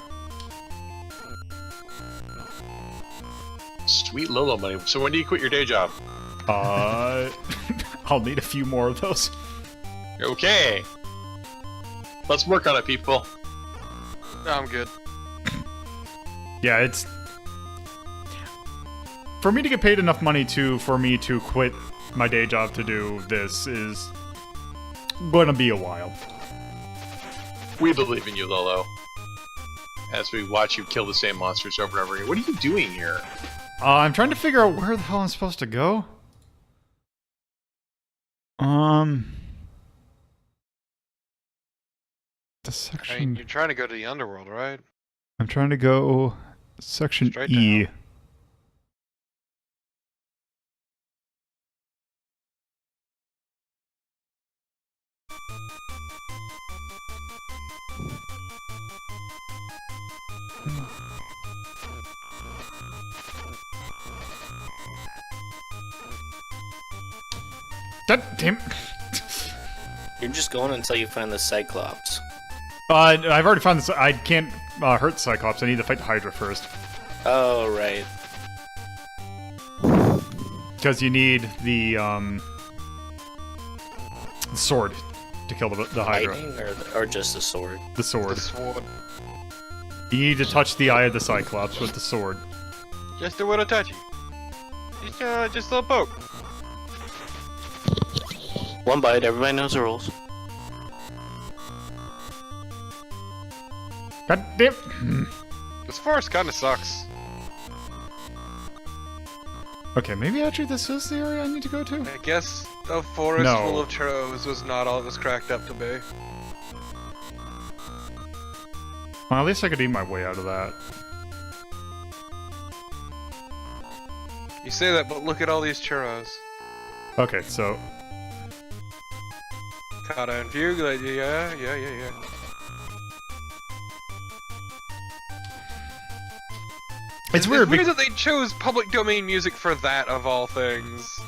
Sweet Lolo money. So when do you quit your day job? I'll need a few more of those. Okay. Let's work on it, people. No, I'm good. Yeah, it's... For me to get paid enough money for me to quit my day job to do this is gonna be a while. We believe in you, Lolo. As we watch you kill the same monsters over and over again. What are you doing here? I'm trying to figure out where the hell I'm supposed to go. The section... You're trying to go to the underworld, right? I'm trying to go section Straight E. down. God damn. You're just going until you find the Cyclops. I've already found this. I can't hurt the Cyclops. I need to fight the Hydra first. Oh, right. Because you need the sword to kill the Hydra. Lightning or just a sword? The sword. The sword. You need to touch the eye of the Cyclops with the sword. Just a little touchy. Just a little poke. One bite, everybody knows the rules. God damn. This forest kind of sucks. Okay, maybe actually this is the area I need to go to. I guess a forest No. full of churros was not all it was cracked up to be. Well, at least I could eat my way out of that. You say that, but look at all these churros. Okay, so Kata and Fugue, like, yeah. it's weird. It's weird that they chose public domain music for that, of all things.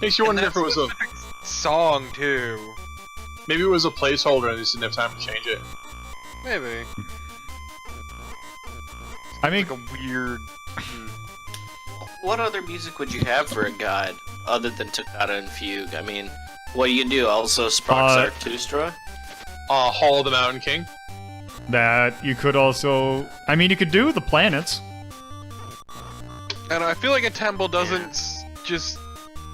Makes you wonder if it was a... song, too. Maybe it was a placeholder and they just didn't have time to change it. Maybe. I mean, Like a weird... What other music would you have for a god other than Toccata and Fugue? I mean, what do? Also Sprox Zarathustra? Hall of the Mountain King. that you could also... I mean, you could do the planets. And I feel like a temple doesn't just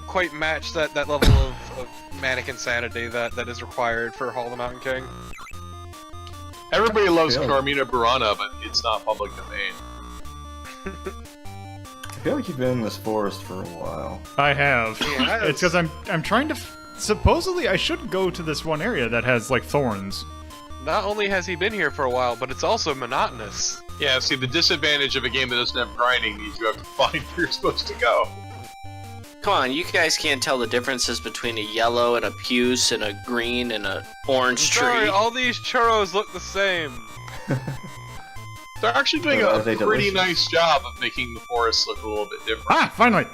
quite match that level of manic insanity that is required for Hall of the Mountain King. Everybody loves Yeah. Carmina Burana, but it's not public domain. I feel like you've been in this forest for a while. I have. Yeah, It's because I'm trying to... supposedly, I should go to this one area that has, like, thorns. not only has he been here for a while, but it's also monotonous. Yeah, see, the disadvantage of a game that doesn't have grinding means you have to find where you're supposed to go. Come on, you guys can't tell the differences between a yellow and a puce and a green and a orange Sorry, tree. all these churros look the same. They're actually doing Are a they pretty delicious? nice job of making the forest look a little bit different. Ah, finally.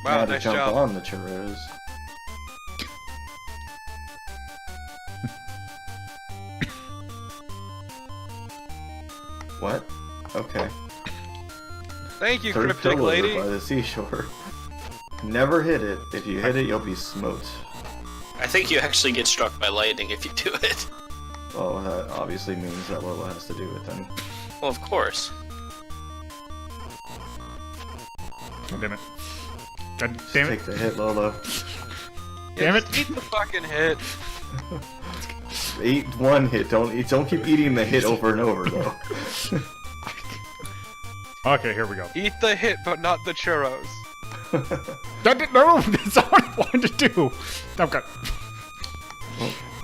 Wow, Now to nice jump job. on the churros. What? Okay. Thank you, Third cryptic pillow lady. by the seashore. Never hit it. If you hit it, you'll be smoked. I think you actually get struck by lightning if you do it. Well, that obviously means that Lola has to do it then. Well, of course. Oh, damn it. God damn it. Take the hit, Lola. Damn it. Just eat the fucking hit. Eat one hit. Don't keep eating the hit over and over though. Okay, here we go. Eat the hit, but not the churros. No, that's not what I wanted to do. Okay.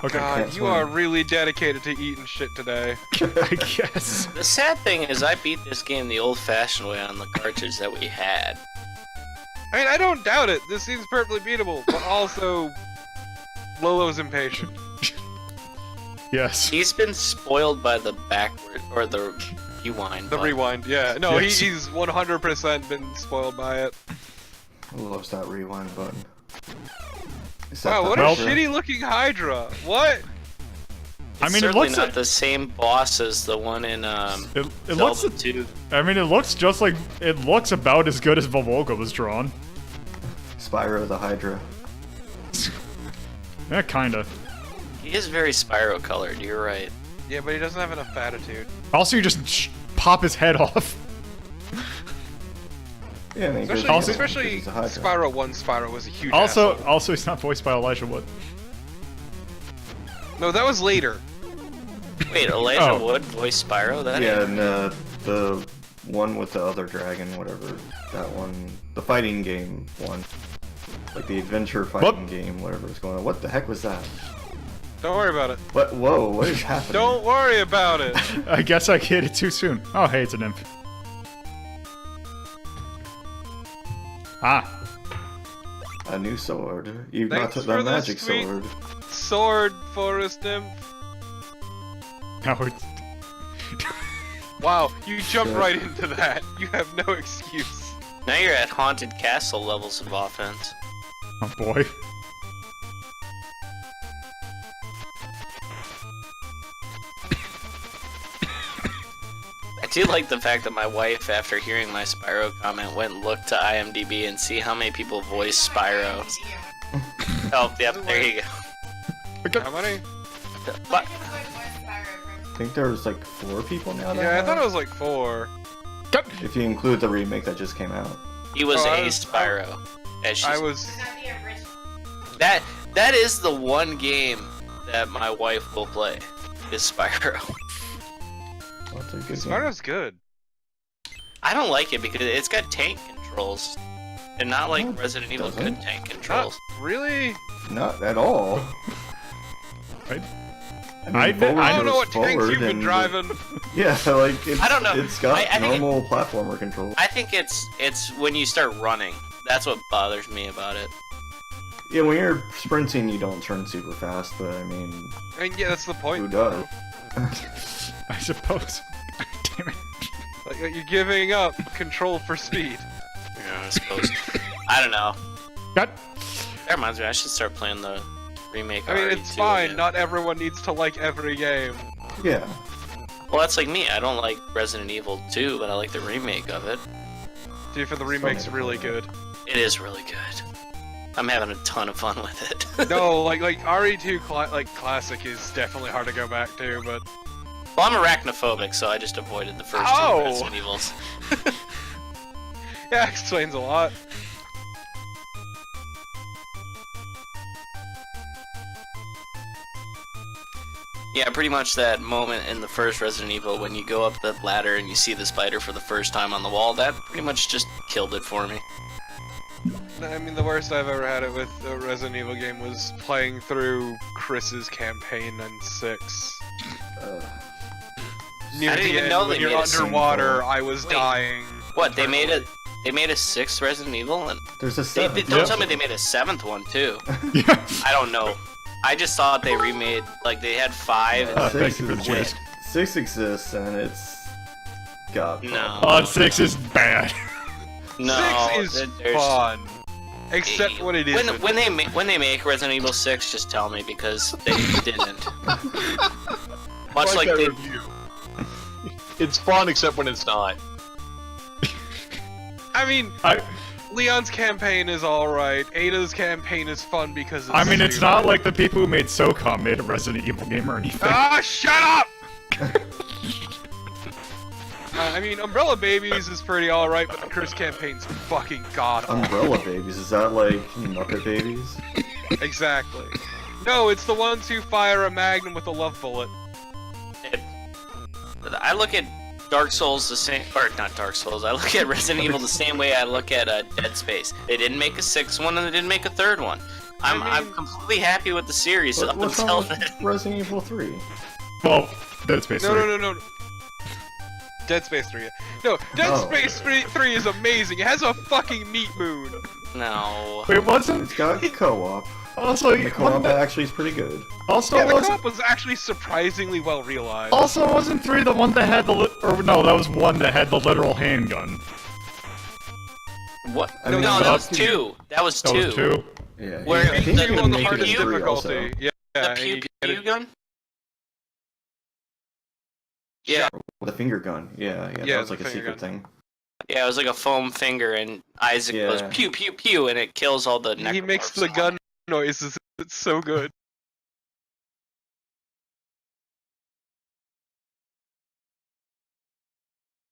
Okay, God, can't you swim. are really dedicated to eating shit today. I guess. The sad thing is I beat this game the old-fashioned way on the cartridge that we had. I mean, I don't doubt it. This seems perfectly beatable, but also Lolo's impatient. Yes. He's been spoiled by the backward or the rewind. The button. rewind, yeah. No, Yes. he's 100% been spoiled by it. Loves that rewind button. Is that Wow, the what Well- a shitty looking Hydra. What? I It's mean, it certainly looks not like- the same boss as the one in It Zelda looks. 2. I mean, it looks just like. It looks about as good as Volvoga was drawn. Spyro the Hydra? Yeah, kinda. He is very Spyro colored. You're right. Yeah, but he doesn't have enough attitude. Also, you just pop his head off. Yeah, I mean, 'cause- Especially, Also- especially because he's a Hydra. Spyro 1 Spyro was a huge Also, asshole. he's not voiced by Elijah Wood. No, that was later. Wait, Elijah Oh. Wood voiced Spyro? That Yeah, ain't- and the one with the other dragon, whatever, that one, the fighting game one, like the adventure fighting game, whatever was going on. What the heck was that? Don't worry about it. What? Whoa! What is happening? Don't worry about it. I guess I hit it too soon. Oh, hey, it's an imp. Ah. A new sword. You Thanks got for the the magic sweet- sword. Sword, Forest Nymph. Now it's. Wow, you jumped Shit. right into that. You have no excuse. Now you're at Haunted Castle levels of offense. Oh boy. I do like the fact that my wife, after hearing my Spyro comment, went and looked to IMDb and see how many people voice Spyro. Oh, yep, there you go. How many? But I think there's like 4 people now. That Yeah, I have. thought it was like 4. If you include the remake that just came out. he was Oh, I a was- Spyro. As she's- I was. that is the one game that my wife will play, is Spyro. That's a good game. Spyro's good. I don't like it because it's got tank controls. And not like No, Resident Evil doesn't. good tank Not controls. really. Not at all. Right? I mean, I forward I don't know goes what tanks forward you've been and- driving. Yeah, like it's, I don't know. It's got I think normal platformer control. I think it's when you start running. That's what bothers me about it. Yeah, when you're sprinting, you don't turn super fast, but I mean, I mean, yeah, that's the who point. does? I suppose. Damn it. Like, you're giving up control for speed. Yeah, I suppose. I don't know. God. That reminds me, I should start playing the remake. I mean, RE2 it's fine. again. Not everyone needs to like every game. Yeah. Well, that's like me. I don't like Resident Evil 2, but I like the remake of it. Dude, for the remake's really good. It is really good. I'm having a ton of fun with it. No, like RE2 classic is definitely hard to go back to, but Well, I'm arachnophobic, so I just avoided the first Oh! two Resident Evils. yeah, explains a lot. Yeah, pretty much that moment in the first Resident Evil when you go up the ladder and you see the spider for the first time on the wall, that pretty much just killed it for me. I mean, the worst I've ever had it with a Resident Evil game was playing through Chris's campaign on 6. Near I didn't the even end, know when they you're made a underwater, I was Wait, dying. What, they made a 6th Resident Evil? And There's a they, 7th. don't tell me they made a 7th one, too. Yeah. I don't know. I just thought they remade, like, they had 5. Oh, and thank you for the quit. gist. 6 exists, and it's got No. Oh, 6 is bad. No, 6 is there's- fun. Except when it isn't. When they make Resident Evil 6, just tell me, because they didn't. Much like that they... review. It's fun except when it's not. I mean, Leon's campaign is alright. Ada's campaign is fun because it's it's stupid. not like the people who made SOCOM made a Resident Evil game or anything. Ah, shut up! I mean, Umbrella Babies is pretty alright, but the Chris campaign's fucking god awful. Umbrella Babies. Is that like Muppet Babies? Exactly. No, it's the ones who fire a magnum with a love bullet. I look at Dark Souls the same, or not Dark Souls. I look at Resident Evil the same way I look at Dead Space. They didn't make a 6th one, and they didn't make a 3rd one. I'm completely happy with the series up What's until wrong with then. Resident Evil 3? Well, Dead Space 3. No. Dead Space 3. No, Dead Space 3 is amazing. It has a fucking meat moon. No. Wait, wasn't... It's got co-op. Also, The co-op actually is pretty good. Also, Yeah, the wasn't... co-op was actually surprisingly well realized. Also, wasn't 3 the one that had the or no, that was 1 that had the literal handgun. What? I mean, no, that that was 2. That was 2. That was 2. Yeah. Where I think the- they're on gonna the make it hardest in 3 also. difficulty. Yeah, The and pew you get pew it- gun? Yeah. With a finger gun. Yeah, Yeah, that was like the a finger secret thing. Yeah, it was like a foam finger, and Isaac Yeah. goes pew pew pew, and it kills all the. He makes the necromorphs. gun noises. It's so good.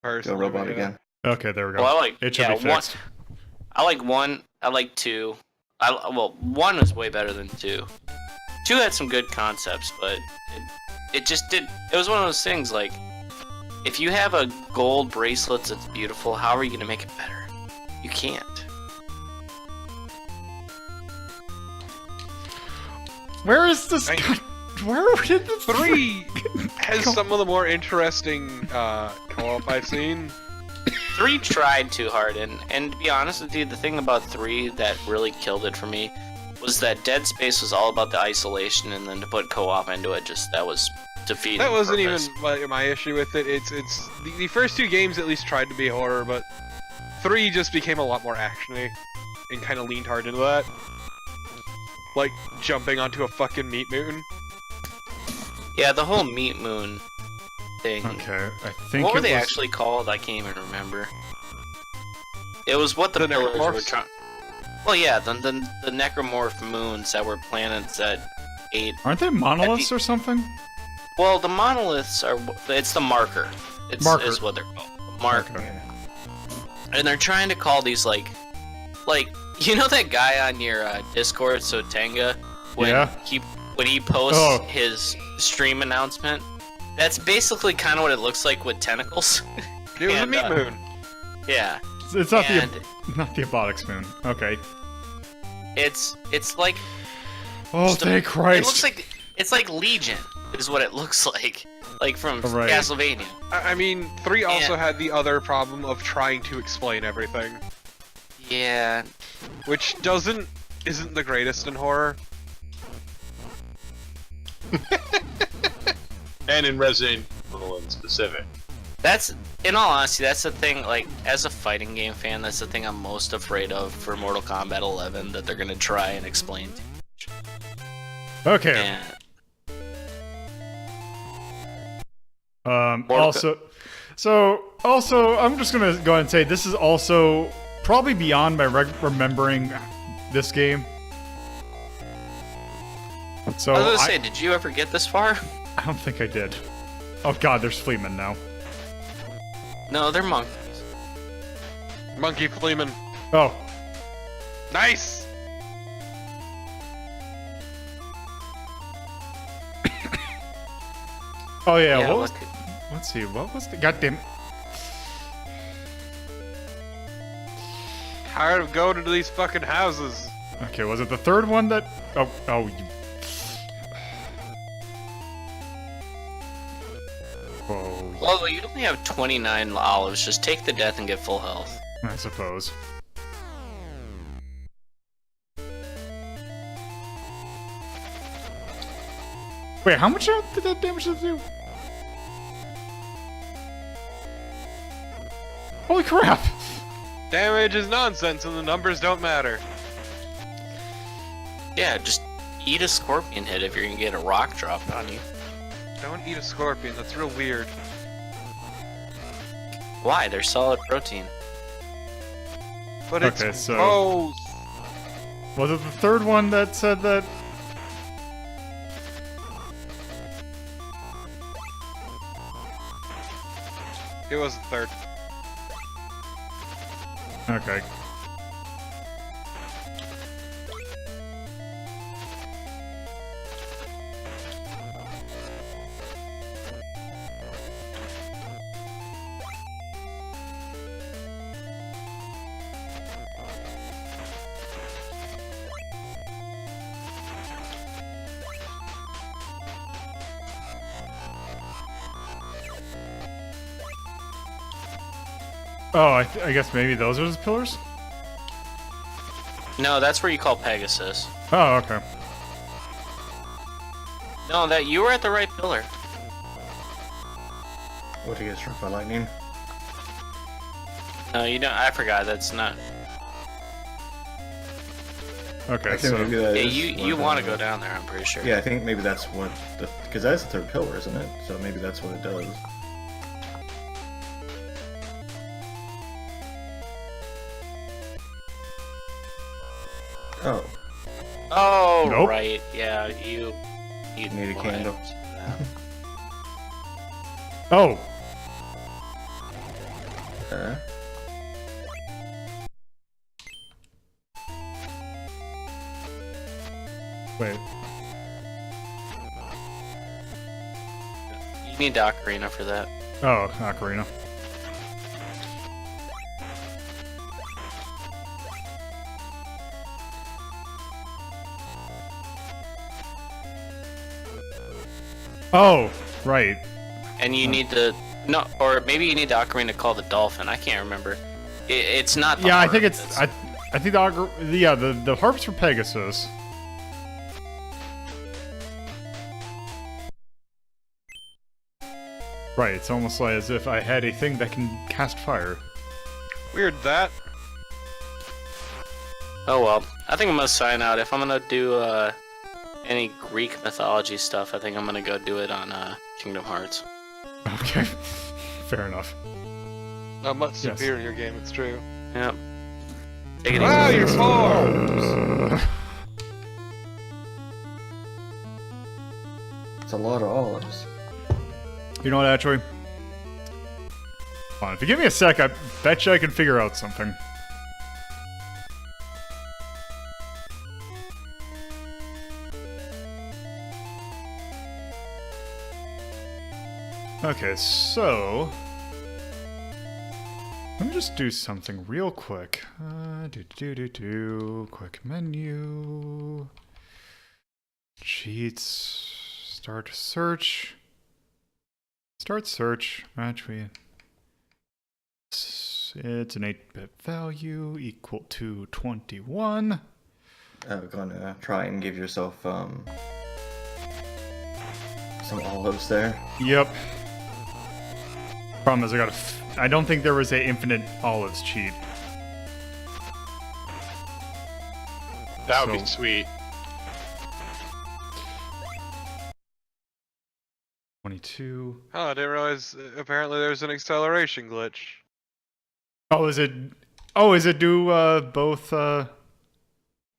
Go Personally, robot yeah. again. Okay, there we go. Well, I like It should be one. fixed. I like 1. I like 2. Well, 1 was way better than 2. 2 had some good concepts, but it just did. It was one of those things like, if you have a gold bracelet that's beautiful, how are you gonna make it better? You can't. Where is this? Where did this? 3 has some of the more interesting co-op I've seen. 3 tried too hard, and to be honest with you, the thing about 3 that really killed it for me was that Dead Space was all about the isolation, and then to put co-op into it, that was defeating. That wasn't purpose. even my issue with it. It's the first 2 games at least tried to be horror, but 3 just became a lot more actiony and kind of leaned hard into that. Like jumping onto a fucking meat moon. Yeah, the whole Meat Moon thing. Okay, I think. What were it they was... actually called? I can't even remember. It was what the The pillars were necromorphs? trying. Well, yeah, the necromorph moons that were planets that ate. Aren't they monoliths or something? Well, the monoliths are. It's the marker. Marker. Is what they're called. Marker. Okay. And they're trying to call these like, you know that guy on your Discord, Sotenga, when Yeah. when he posts Oh. his stream announcement. That's basically kind of what it looks like with tentacles. It was a And, meat moon. Yeah, It's not and not the Abotics moon. Okay. it's like Oh, just a- thank Christ. It looks like it's like Legion is what it looks like from Right. Castlevania. I mean, 3 also Yeah. had the other problem of trying to explain everything, Yeah, which isn't the greatest in horror. And in Resident Evil in specific. that's in all honesty, that's the thing. Like as a fighting game fan, that's the thing I'm most afraid of for Mortal Kombat 11 that they're gonna try and explain. Okay. And Also, I'm just gonna go ahead and say this is also probably beyond my remembering this game. So I was gonna say, did you ever get this far? I don't think I did. Oh God, there's Fleeman now. No, they're monkeys. Monkey Fleeman. Oh, Nice! oh yeah. Yeah, What was, look. let's see. What was the goddamn? tired of going to these fucking houses. Okay, was it the third one that... Oh, you... Whoa, Well, you only have 29 olives. Just take the death and get full health. I suppose. Wait, how much did that damage do? Holy crap! Damage is nonsense and the numbers don't matter. Yeah, just eat a scorpion hit if you're gonna get a rock dropped on you. Don't eat a scorpion, that's real weird. Why? They're solid protein. But it's Okay, so- gross. Was it the third one that said that? It was the third. Okay. Oh, I guess maybe those are the pillars? No, that's where you call Pegasus. Oh, okay. No, that you were at the right pillar. What, he get struck by lightning? No, you don't. I forgot. That's not. Okay, I think so... maybe that Yeah, is you what, want to go down there. I'm pretty sure. Yeah, I think maybe that's what the... Because that's the third pillar, isn't it? So maybe that's what it does. Oh. Oh, Nope. right. Yeah, you Need a wanna candle. do that. Oh! Wait. You need the ocarina for that. Oh, Ocarina. Oh, right. And you need the no, or maybe you need the ocarina to call the dolphin. I can't remember. It's not. The Yeah, I harp, think it's... I think the harp's for Pegasus. Right, it's almost like as if I had a thing that can cast fire. Weird that. Oh well, I think I'm gonna sign out. If I'm gonna do any Greek mythology stuff, I think I'm gonna go do it on Kingdom Hearts. Okay, fair enough. Not much Yes. superior game, it's true. Yep. Take it Wow, easy. you're four! It's a lot of olives. You know what, actually? Hold on, if you give me a sec, I bet you I can figure out something. Okay, so... Let me just do something real quick. Quick menu. Cheats. Start search. Start search. Actually, it's an 8-bit value equal to 21. I'm gonna try and give yourself some olives there. Yep. Problem is, I don't think there was a infinite olives cheat. That would So- be sweet. 22. Oh, I didn't realize apparently there's an acceleration glitch. Oh, is it? Oh, is it do both?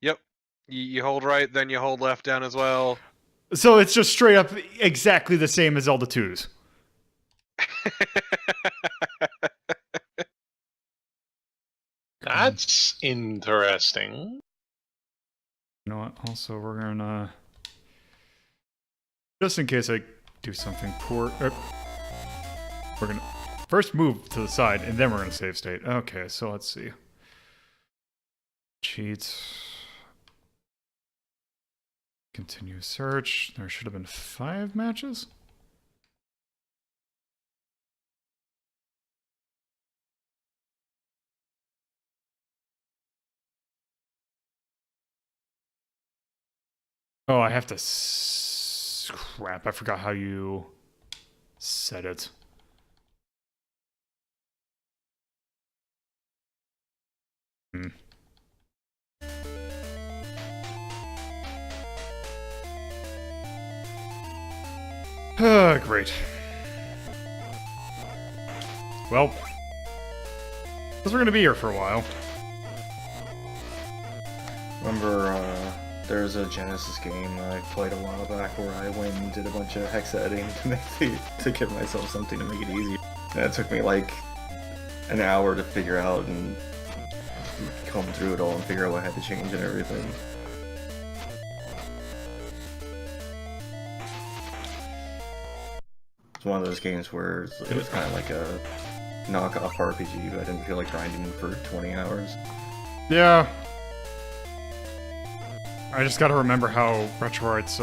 Yep. You hold right, then you hold left down as well. So it's just straight up exactly the same as all the twos. That's interesting. You know what? Also, we're gonna just in case I do something poor. We're gonna first move to the side, and then we're gonna save state. Okay, so let's see. Cheats. Continue search. There should have been 5 matches. Oh, I have to... Crap, I forgot how you set it. Great. Well, because we're going to be here for a while. Remember, there's a Genesis game I played a while back where I went and did a bunch of hex editing to give myself something to make it easier. And it took me like an hour to figure out and comb through it all and figure out what I had to change and everything. It's one of those games where it was kind of like a knockoff RPG, but I didn't feel like grinding for 20 hours. Yeah. I just gotta remember how RetroArt's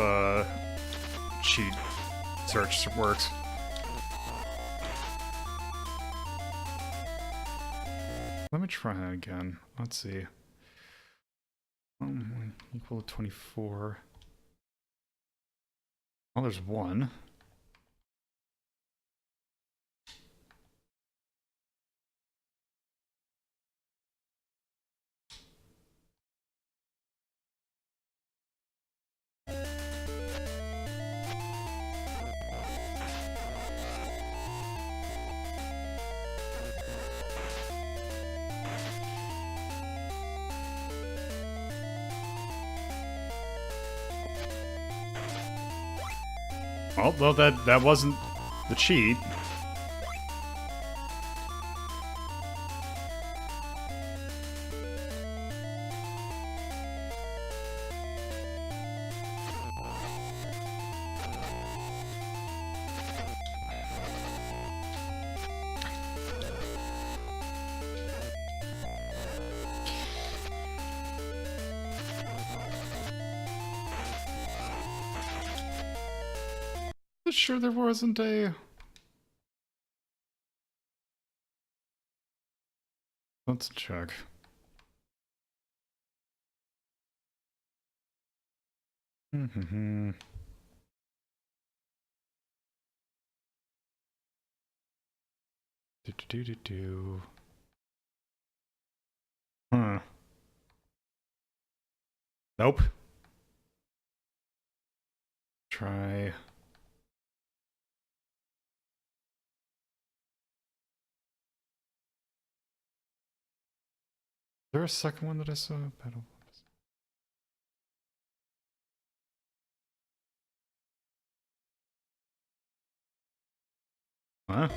cheat search works. Let me try that again. Let's see. Equal to 24. Well, there's 1. Well, that wasn't the cheat. Sure there wasn't a... Let's check. Do. Huh. Nope. Try... Is there a second one that I saw? Battle of Olympus. Huh?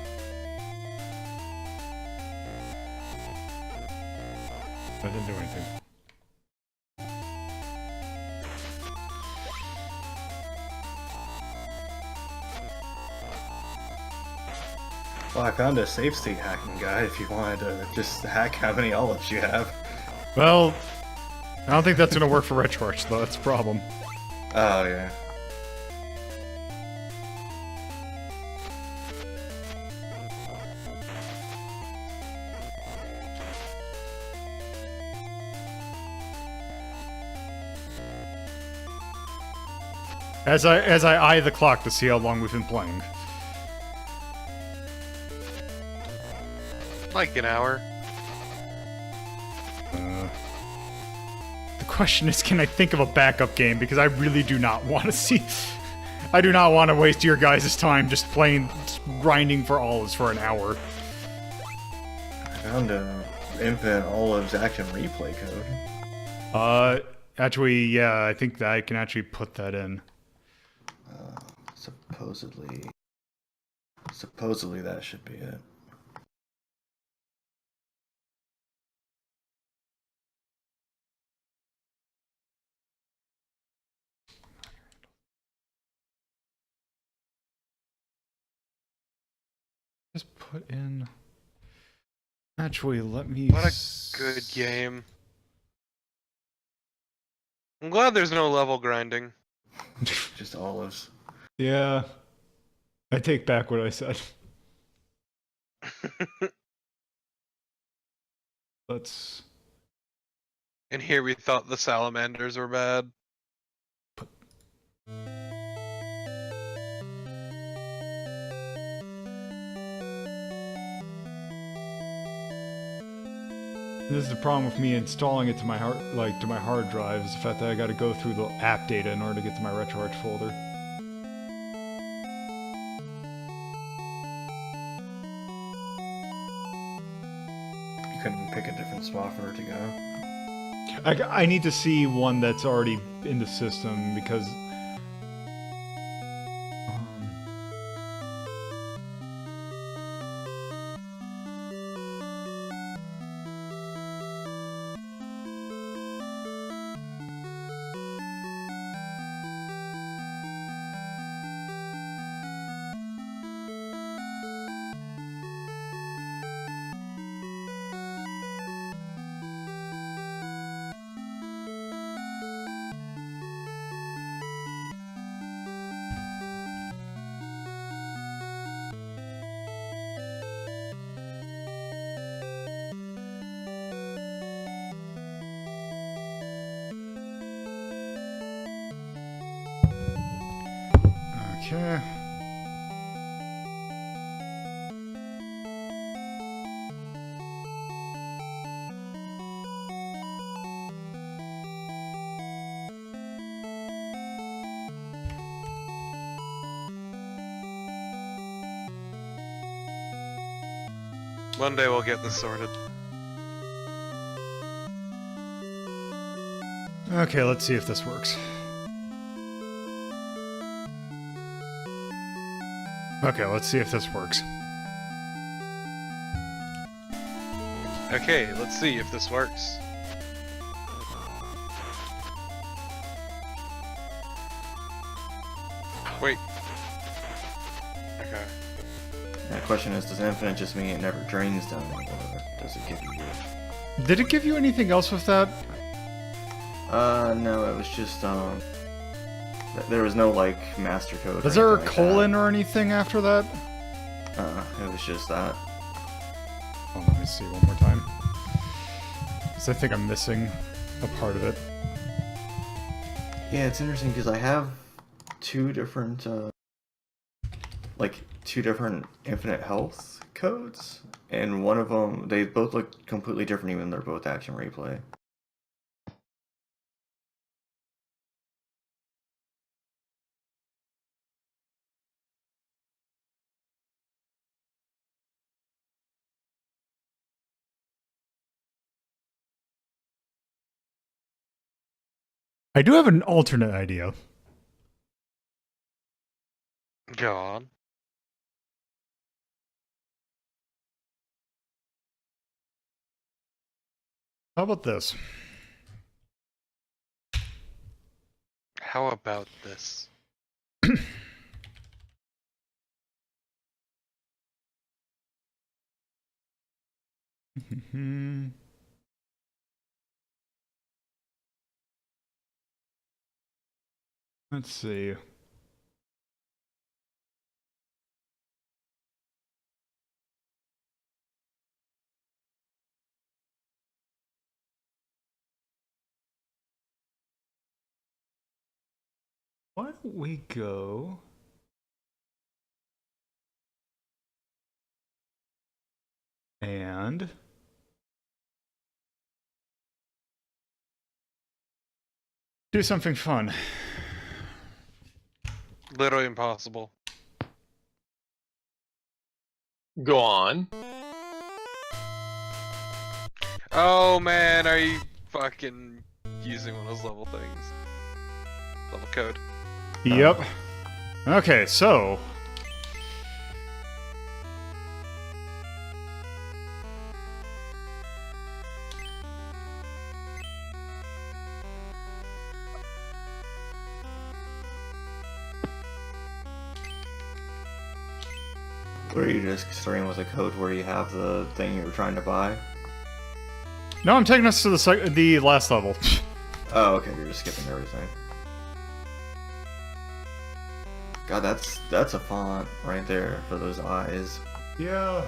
I didn't do anything. Well, I found a safe state hacking guide if you wanted to just hack how many olives you have. Well, I don't think that's going to work for RetroArch, though. That's a problem. Oh, yeah. As I eye the clock to see how long we've been playing. Like an hour. The question is, can I think of a backup game? Because I really do not want to see... I do not want to waste your guys' time just grinding for olives for an hour. I found a Infinite Olives Action Replay code. Actually, yeah, I think that I can actually put that in. Supposedly that should be it. Just put in... Actually, let me... What a good game. I'm glad there's no level grinding. Just olives. Yeah. I take back what I said. Let's... And here we thought the salamanders were bad. This is the problem with me installing it to my hard drive, is the fact that I got to go through the app data in order to get to my RetroArch folder. You couldn't pick a different spot for it to go. I need to see one that's already in the system because... Okay. One day we'll get this sorted. Okay, let's see if this works. Okay, let's see if this works. Okay, let's see if this works. Wait. Okay. The question is, does infinite just mean it never drains down, or does it give you... Did it give you anything else with that? No, it was just, there was no, like, master code. Was there a colon or anything after that? It was just that. Oh, let me see one more time. Because I think I'm missing a part of it. Yeah, it's interesting because I have two different, two different infinite health codes, and one of them, they both look completely different even though they're both action replay. I do have an alternate idea. Go on. How about this? How about this? Let's see. Why don't we go... and... do something fun. Literally impossible. Go on. Oh man, are you fucking using one of those level things? Level code. Yep. Okay, so... Or are you just starting with a code where you have the thing you're trying to buy? No, I'm taking us to the last level. Oh, okay, you're just skipping everything. God, that's a font right there for those eyes. Yeah.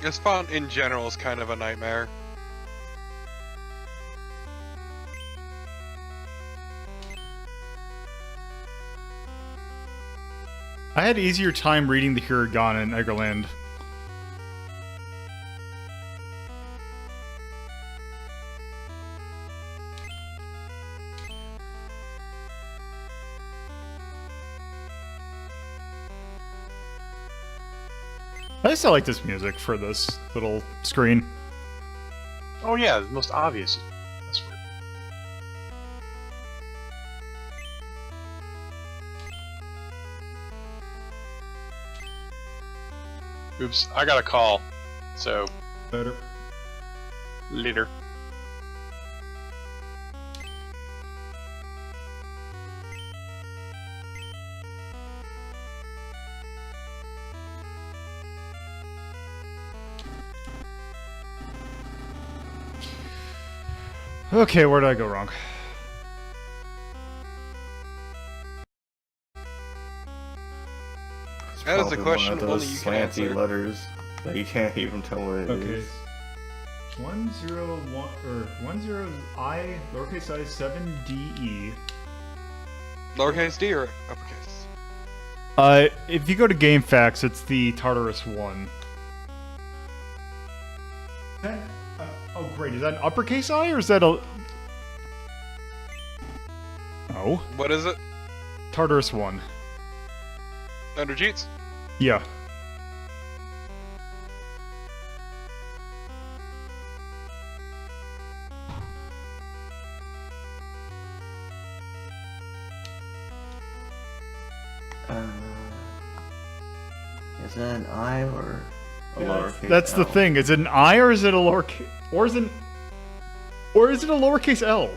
This font in general is kind of a nightmare. I had easier time reading the hiragana in Eggerland. I still like this music for this little screen. Oh yeah, the most obvious. That's weird. Oops, I got a call. So, Better. later. Okay, where did I go wrong? It's That is a probably question one of those only you can slanty answer. letters that you can't even tell what it is. Okay. 101 or 10 I lowercase I 7DE. Lowercase d or uppercase? If you go to GameFAQs, it's the Tartarus 1. Oh great, is that an uppercase I or is that a... Oh. What is it? Tartarus 1. Under cheats? Yeah. Is that an I or a lowercase? That's the L? thing. Is it an I or is it a lowercase... Or is it a lowercase L?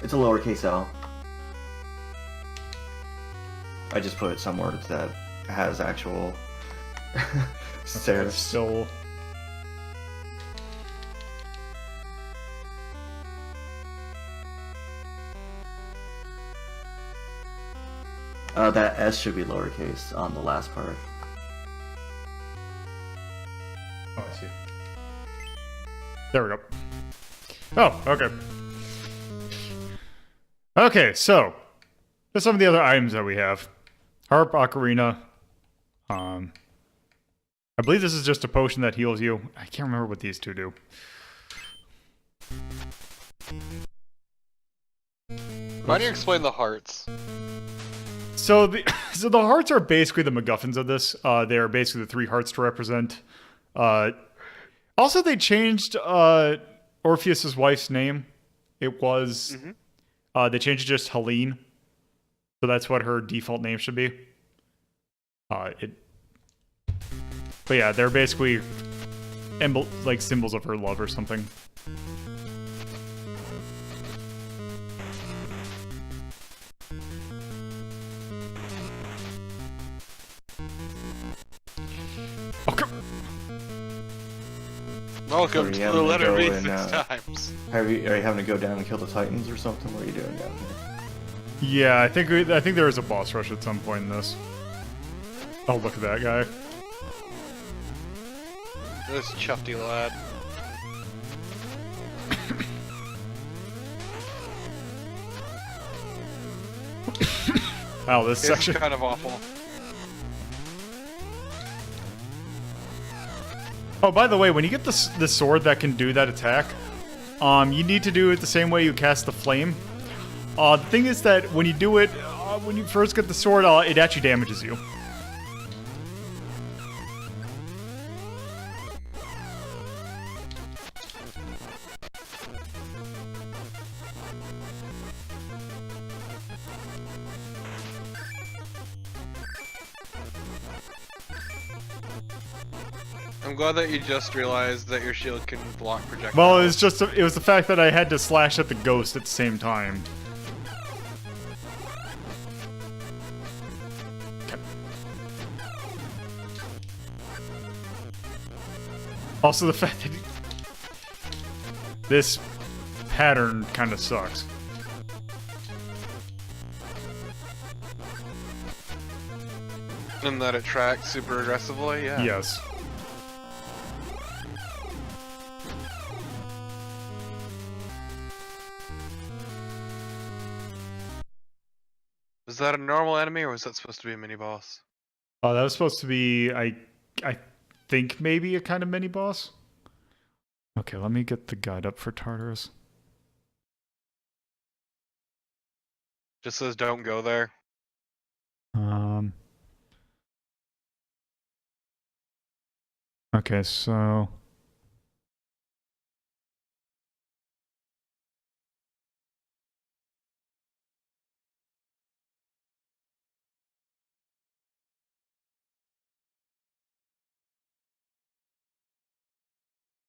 It's a lowercase L. I just put it somewhere that has actual serifs. Still... That S should be lowercase on the last part. Oh, I see. There we go. Oh, okay. Okay, so there's some of the other items that we have. Harp, Ocarina. I believe this is just a potion that heals you. I can't remember what these two do. Why don't you explain the hearts? So the hearts are basically the MacGuffins of this. They are basically the three hearts to represent. Also, they changed Orpheus's wife's name. It was they changed it to just Helene, so that's what her default name should be. But yeah, they're basically like symbols of her love or something. Okay. Welcome Are to you the having to letter go V in, 6 times. Are you having to go down and kill the Titans or something? What are you doing down here? Yeah, I think there is a boss rush at some point in this. Oh, look at that guy. This chufty lad. Wow, this This section. is kind of awful. Oh, by the way, when you get the sword that can do that attack, you need to do it the same way you cast the flame. The thing is that when you do it, when you first get the sword, it actually damages you. I'm glad that you just realized that your shield can block projectiles. Well, it was the fact that I had to slash at the ghost at the same time. Also, the fact that this pattern kind of sucks. And that it tracks super aggressively, yeah. Yes. Was that a normal enemy, or was that supposed to be a mini boss? Oh, that was supposed to be, I think maybe a kind of mini boss. Okay, let me get the guide up for Tartarus. Just says don't go there. Okay, so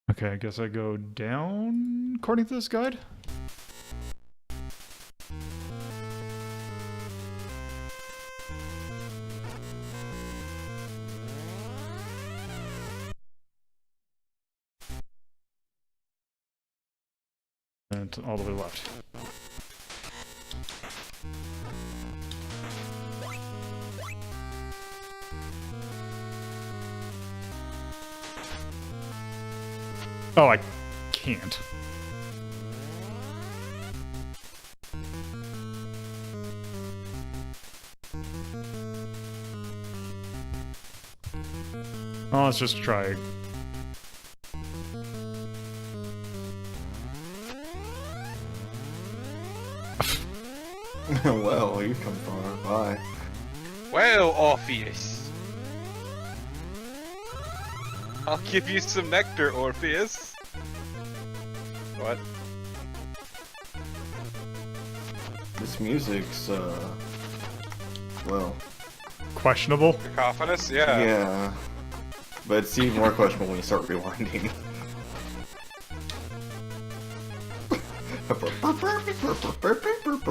okay, I guess I go down according to this guide. And all the way left. Oh, I can't. Oh, let's just try. Well, you've come far. Bye. Well, Orpheus. I'll give you some nectar, Orpheus. What? This music's, well, Questionable. Cacophonous? Yeah. yeah. But it's even more questionable when you start rewinding.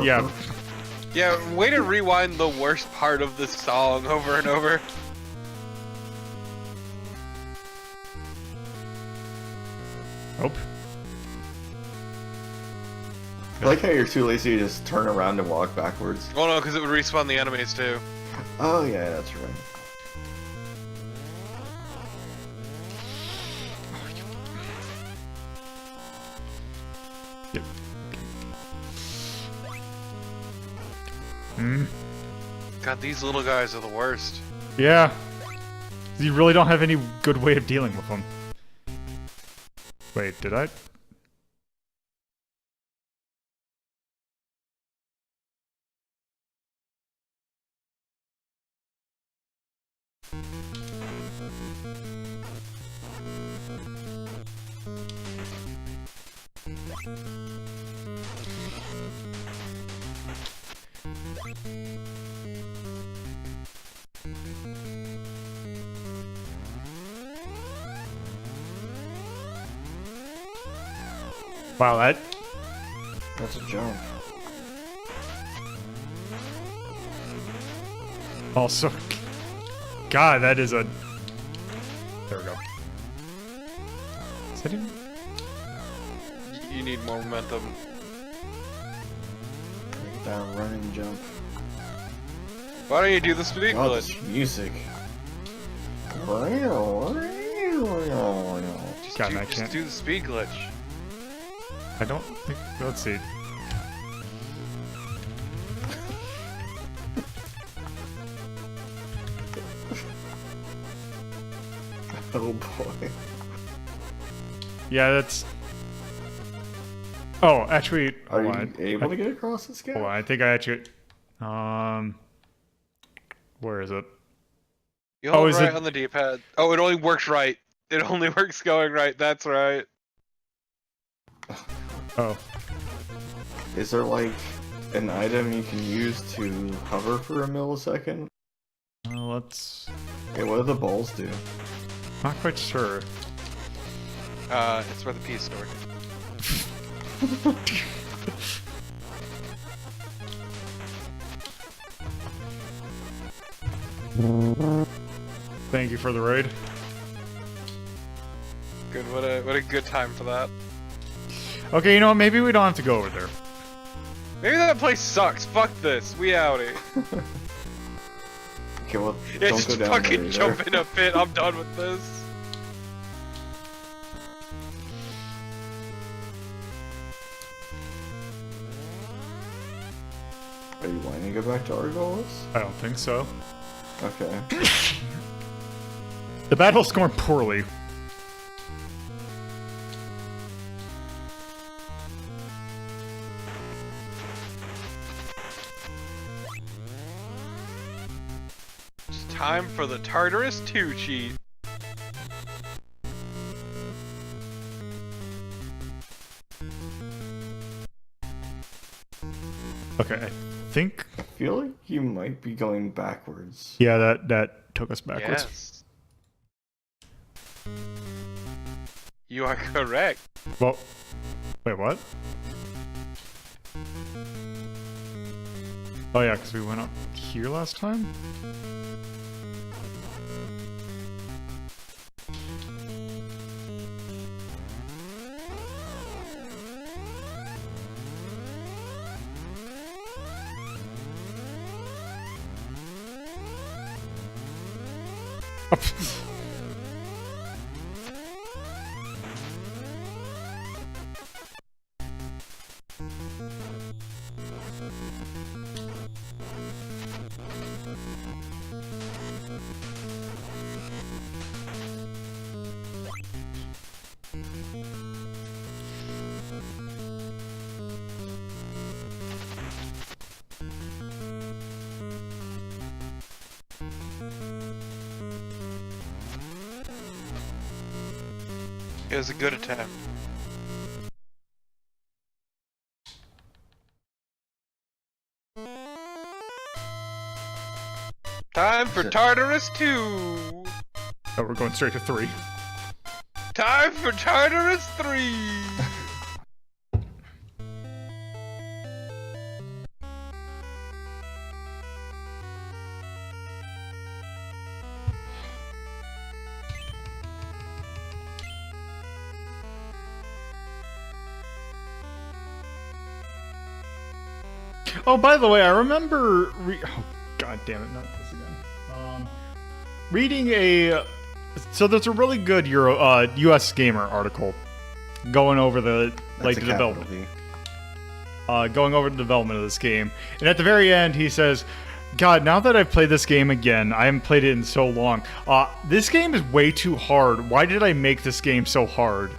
Yeah. Yeah, way to rewind the worst part of this song over and over. Nope. I like how you're too lazy to just turn around and walk backwards. Oh no, because it would respawn the enemies too. Oh yeah, that's right. Yep. Hmm. God, these little guys are the worst. Yeah. You really don't have any good way of dealing with them. Wait, did I? Wow, That's a jump. also... God, that is a... There we go. Is that even... You need more momentum. That running jump. Why don't you do the speed Oh, glitch? this music. God, I Just can't... do the speed glitch. I don't think... Let's see. Oh boy. Yeah, that's... Oh, actually... Are hold you on. able to get across this gap? Hold on, I think I actually... Where is it? You hold is right it- on the D-pad. Oh, it only works right. It only works going right. That's right. Oh. Is there like an item you can use to hover for a millisecond? Let's... Okay, what do the balls do? Not quite sure. It's where the piece stored. Thank you for the raid. Good What a good time for that. Okay, you know what? Maybe we don't have to go over there. Maybe that place sucks. Fuck this. We outie. Okay, well, Yeah, don't just go down fucking there jump either. in a pit. I'm done with this. Are you wanting to go back to Argolis? I don't think so. Okay. The battle scored poorly. It's time for the Tartarus 2 cheat. Okay, I think. I feel like you might be going backwards. Yeah, that took us backwards. Yes. You are correct. Well, wait, what? Oh yeah, because we went up here last time? It was a good attempt. Time for Tartarus 2! Oh, we're going straight to 3. Time for Tartarus 3! Oh, by the way, I remember. Oh, God damn it! Not this again. Reading a. So there's a really good U.S. Gamer article going over the That's a the capital development, V. going over the development of this game, and at the very end he says, "God, now that I've played this game again, I haven't played it in so long. This game is way too hard. Why did I make this game so hard?"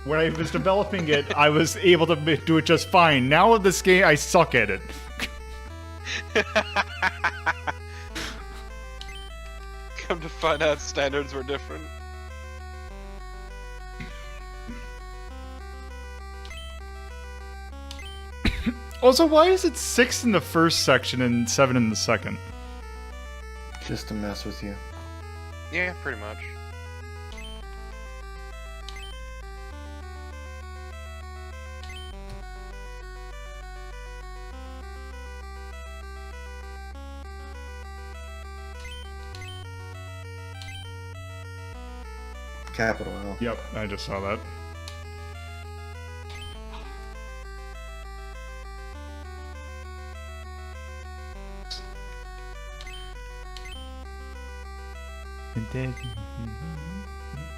When I was developing it, I was able to do it just fine. Now with this game, I suck at it. Come to find out standards were different. Also, why is it 6 in the first section and 7 in the second? Just to mess with you. Yeah, pretty much. Capital L. Yep, I just saw that.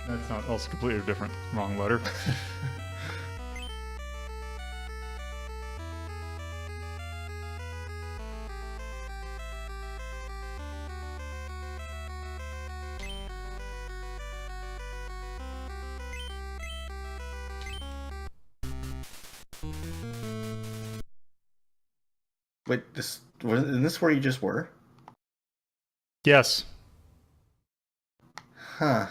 That's not also completely different. Wrong letter. Wait, isn't this where you just were? Yes. Huh.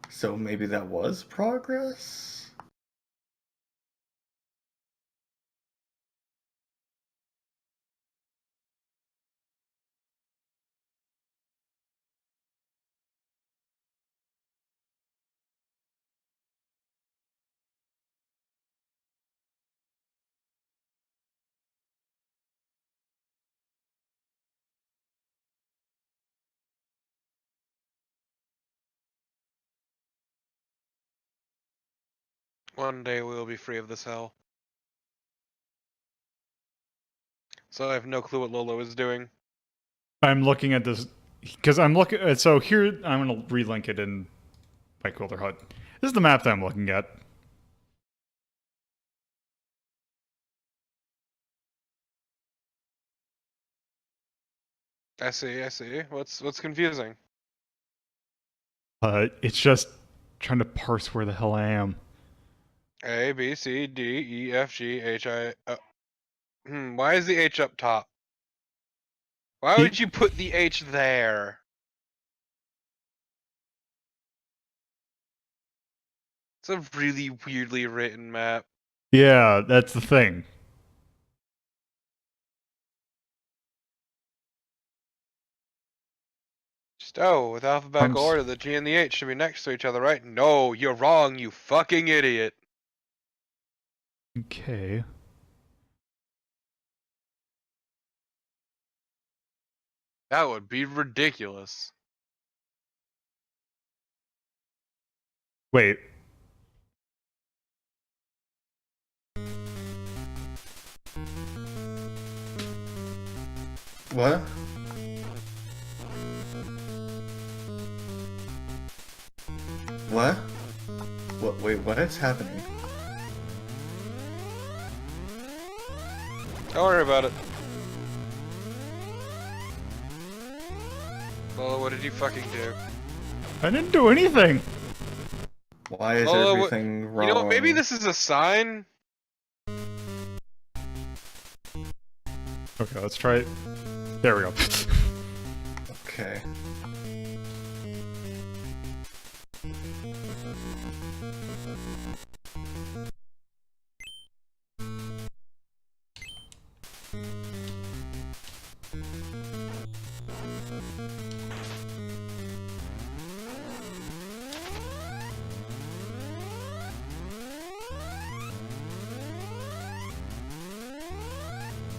So maybe that was progress? One day we will be free of this hell. So I have no clue what Lolo is doing. I'm looking at this because I'm looking. So here, I'm gonna relink it in my Quilter Hut. This is the map that I'm looking at. I see, I see. What's confusing? It's just trying to parse where the hell I am. A, B, C, D, E, F, G, H, I... why is the H up top? Why would you put the H there? It's a really weirdly written map. Yeah, that's the thing. Just, oh, with alphabetical order, the G and the H should be next to each other, right? No, you're wrong, you fucking idiot. Okay. That would be ridiculous. Wait. What? What? What? Wait, what is happening? Don't worry about it. Well, what did you fucking do? I didn't do anything. Why is Oh, everything wrong? You know what, maybe this is a sign? Okay, let's try it. There we go. Okay.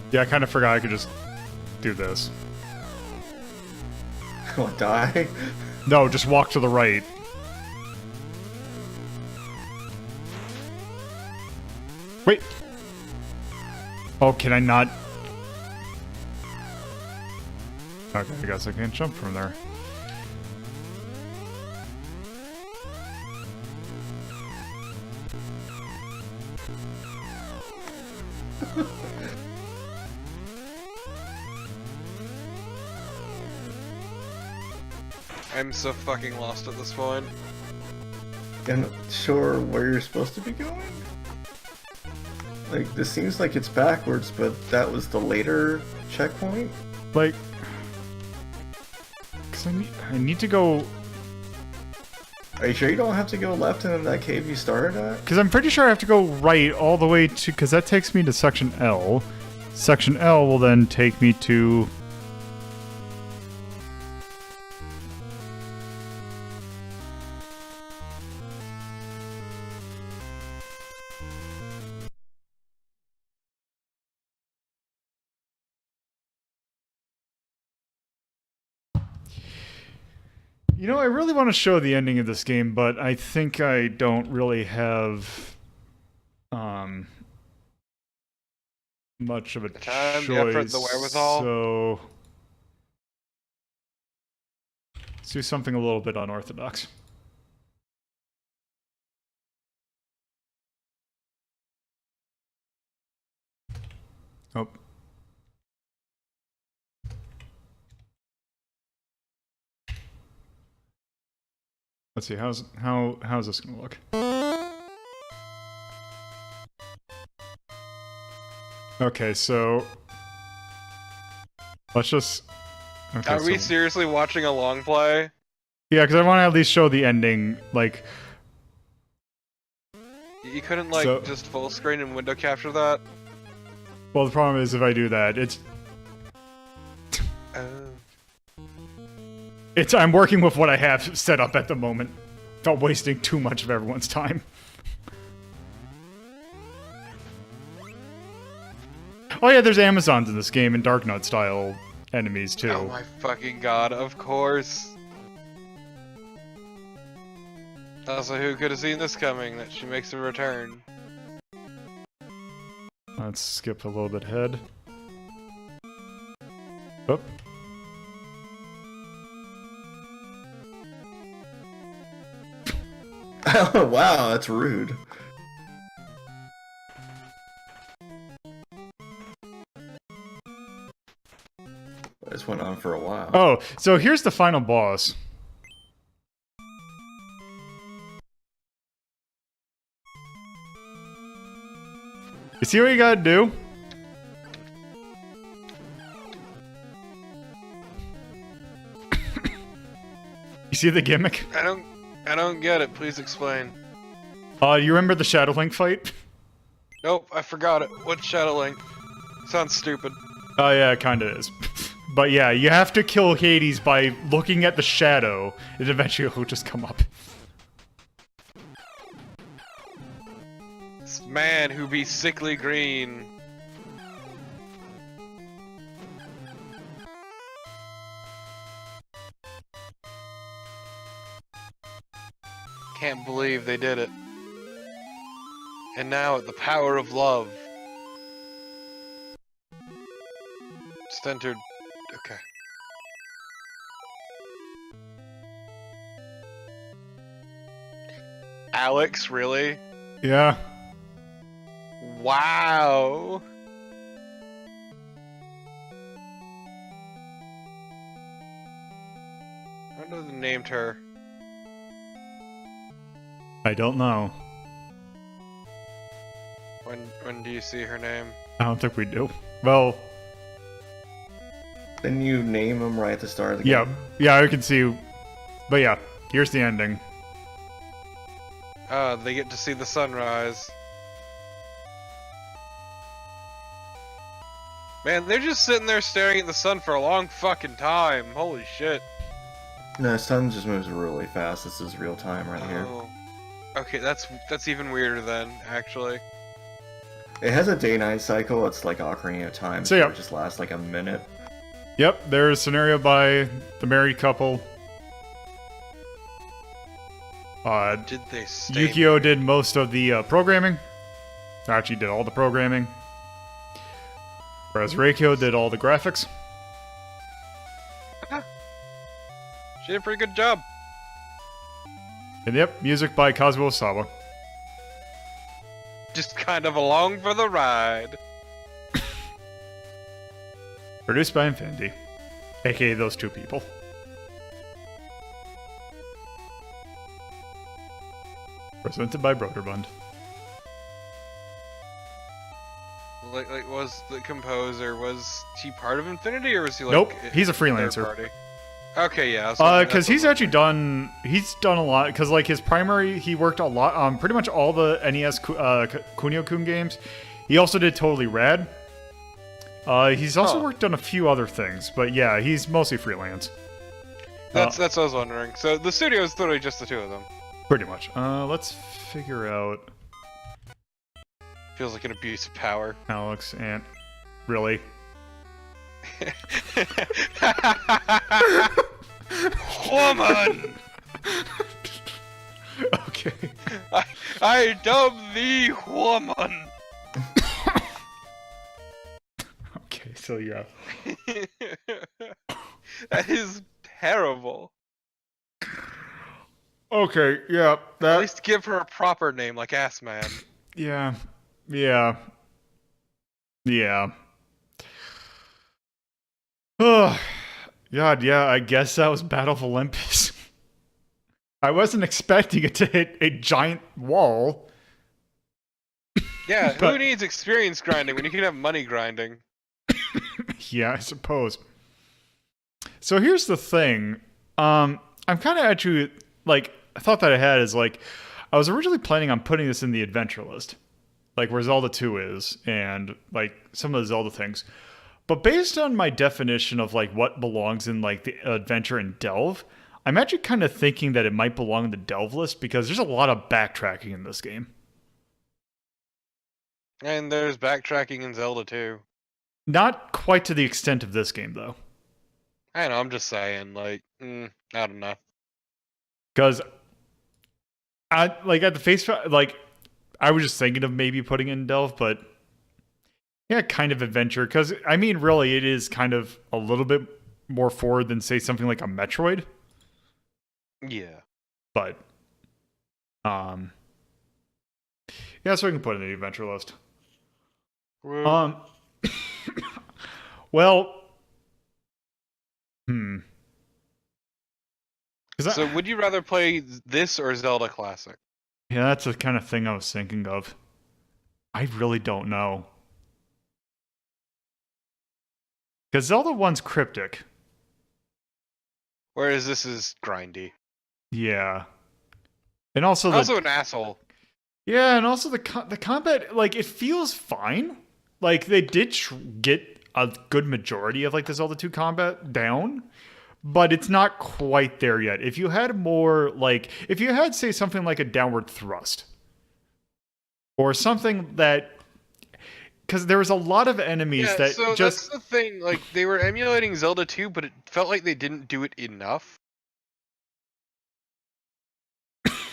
Yeah, I kind of forgot I could just do this. What, die? No, just walk to the right. Wait. Oh, can I not? Okay, I guess I can't jump from there. I'm so fucking lost at this point. I'm not sure where you're supposed to be going. Like, this seems like it's backwards, but that was the later checkpoint? Like, cause I need to go. Are you sure you don't have to go left into that cave you started at? Because I'm pretty sure I have to go right all the way to. Because that takes me to section L. Section L will then take me to. You know, I really want to show the ending of this game, but I think I don't really have much of a time, choice. the effort, the wherewithal. So let's do something a little bit unorthodox. Oh. Let's see, how's this gonna look? Okay, so let's just. Okay, Are we seriously watching a long play? Yeah, because I want to at least show the ending. Like, You couldn't like So- just full screen and window capture that? well, the problem is if I do that, it's I'm working with what I have set up at the moment, without wasting too much of everyone's time. Oh yeah, there's Amazons in this game and Darknut style enemies too. Oh my fucking god, of course. Also, who could have seen this coming? That she makes a return. Let's skip a little bit ahead. Oh. Oh, wow, that's rude. This went on for a while. Oh, so here's the final boss. You see what you gotta do? You see the gimmick? I don't get it. Please explain. You remember the Shadow Link fight? Nope, I forgot it. What's Shadow Link? Sounds stupid. Oh yeah, it kinda is. But yeah, you have to kill Hades by looking at the shadow, and eventually he'll just come up. This man who be sickly green. Can't believe they did it. And now the power of love. Just entered. Okay. Alex, really? Yeah. Wow. I wonder who named her. I don't know. When do you see her name? I don't think we do. Well, Then you name them right at the start of the yeah. game. Yeah, I can see. But yeah, here's the ending. They get to see the sunrise. Man, they're just sitting there staring at the sun for a long fucking time. Holy shit. No, sun just moves really fast. This is real time right here. Oh. Okay, that's even weirder then, actually. It has a day-night cycle. It's like Ocarina of Time. So, yeah. It just lasts like a minute. Yep, there's a scenario by the married couple. Did they stay? Yukio did most of the programming. Actually, did all the programming. Whereas Reikyo did all the graphics. She did a pretty good job. And yep, music by Kazuo Sawa. Just kind of along for the ride. Produced by Infinity. AKA those two people. Presented by Broderbund. Like, was the composer, was he part of Infinity, or was he like... Nope, he's a third freelancer. party? Okay, yeah. Because he's actually done a lot. Because like his primary, he worked a lot on pretty much all the NES Kunio-kun games. He also did Totally Rad. He's also worked on a few other things, but yeah, he's mostly freelance. That's what I was wondering. So the studio is literally just the two of them. Pretty much. Let's figure out Feels like an abuse of power. Alex and really. Woman! Okay. I dub thee woman! Okay, so yeah. That is terrible. Okay, yeah. At That. least give her a proper name like Ass Man. Yeah. Yeah. Yeah. Oh, God, yeah, I guess that was Battle of Olympus. I wasn't expecting it to hit a giant wall. Yeah, who But- needs experience grinding when you can have money grinding? Yeah, I suppose. So here's the thing. I'm kind of actually, like, a thought that I had is, like, I was originally planning on putting this in the adventure list. Like, where Zelda 2 is, and, like, some of the Zelda things. But based on my definition of, like, what belongs in, like, the adventure and delve, I'm actually kind of thinking that it might belong in the delve list, because there's a lot of backtracking in this game. And there's backtracking in Zelda too. Not quite to the extent of this game, though. I know, I'm just saying, like, I don't know. Because like at the like I was just thinking of maybe putting in Delve, but yeah, kind of adventure. Because I mean, really, it is kind of a little bit more forward than say something like a Metroid. Yeah. But yeah, so we can put it in the adventure list. Well, Well, so would you rather play this or Zelda Classic? yeah, that's the kind of thing I was thinking of. I really don't know. Because Zelda 1's cryptic. Whereas this is grindy. Yeah. And also Also an asshole. yeah, and also the combat, like, it feels fine. Like, they did get a good majority of, like, the Zelda 2 combat down, but it's not quite there yet. If you had more, like, if you had, say, something like a downward thrust, or something that, because there was a lot of enemies that so just... that's the thing, like, they were emulating Zelda 2, but it felt like they didn't do it enough.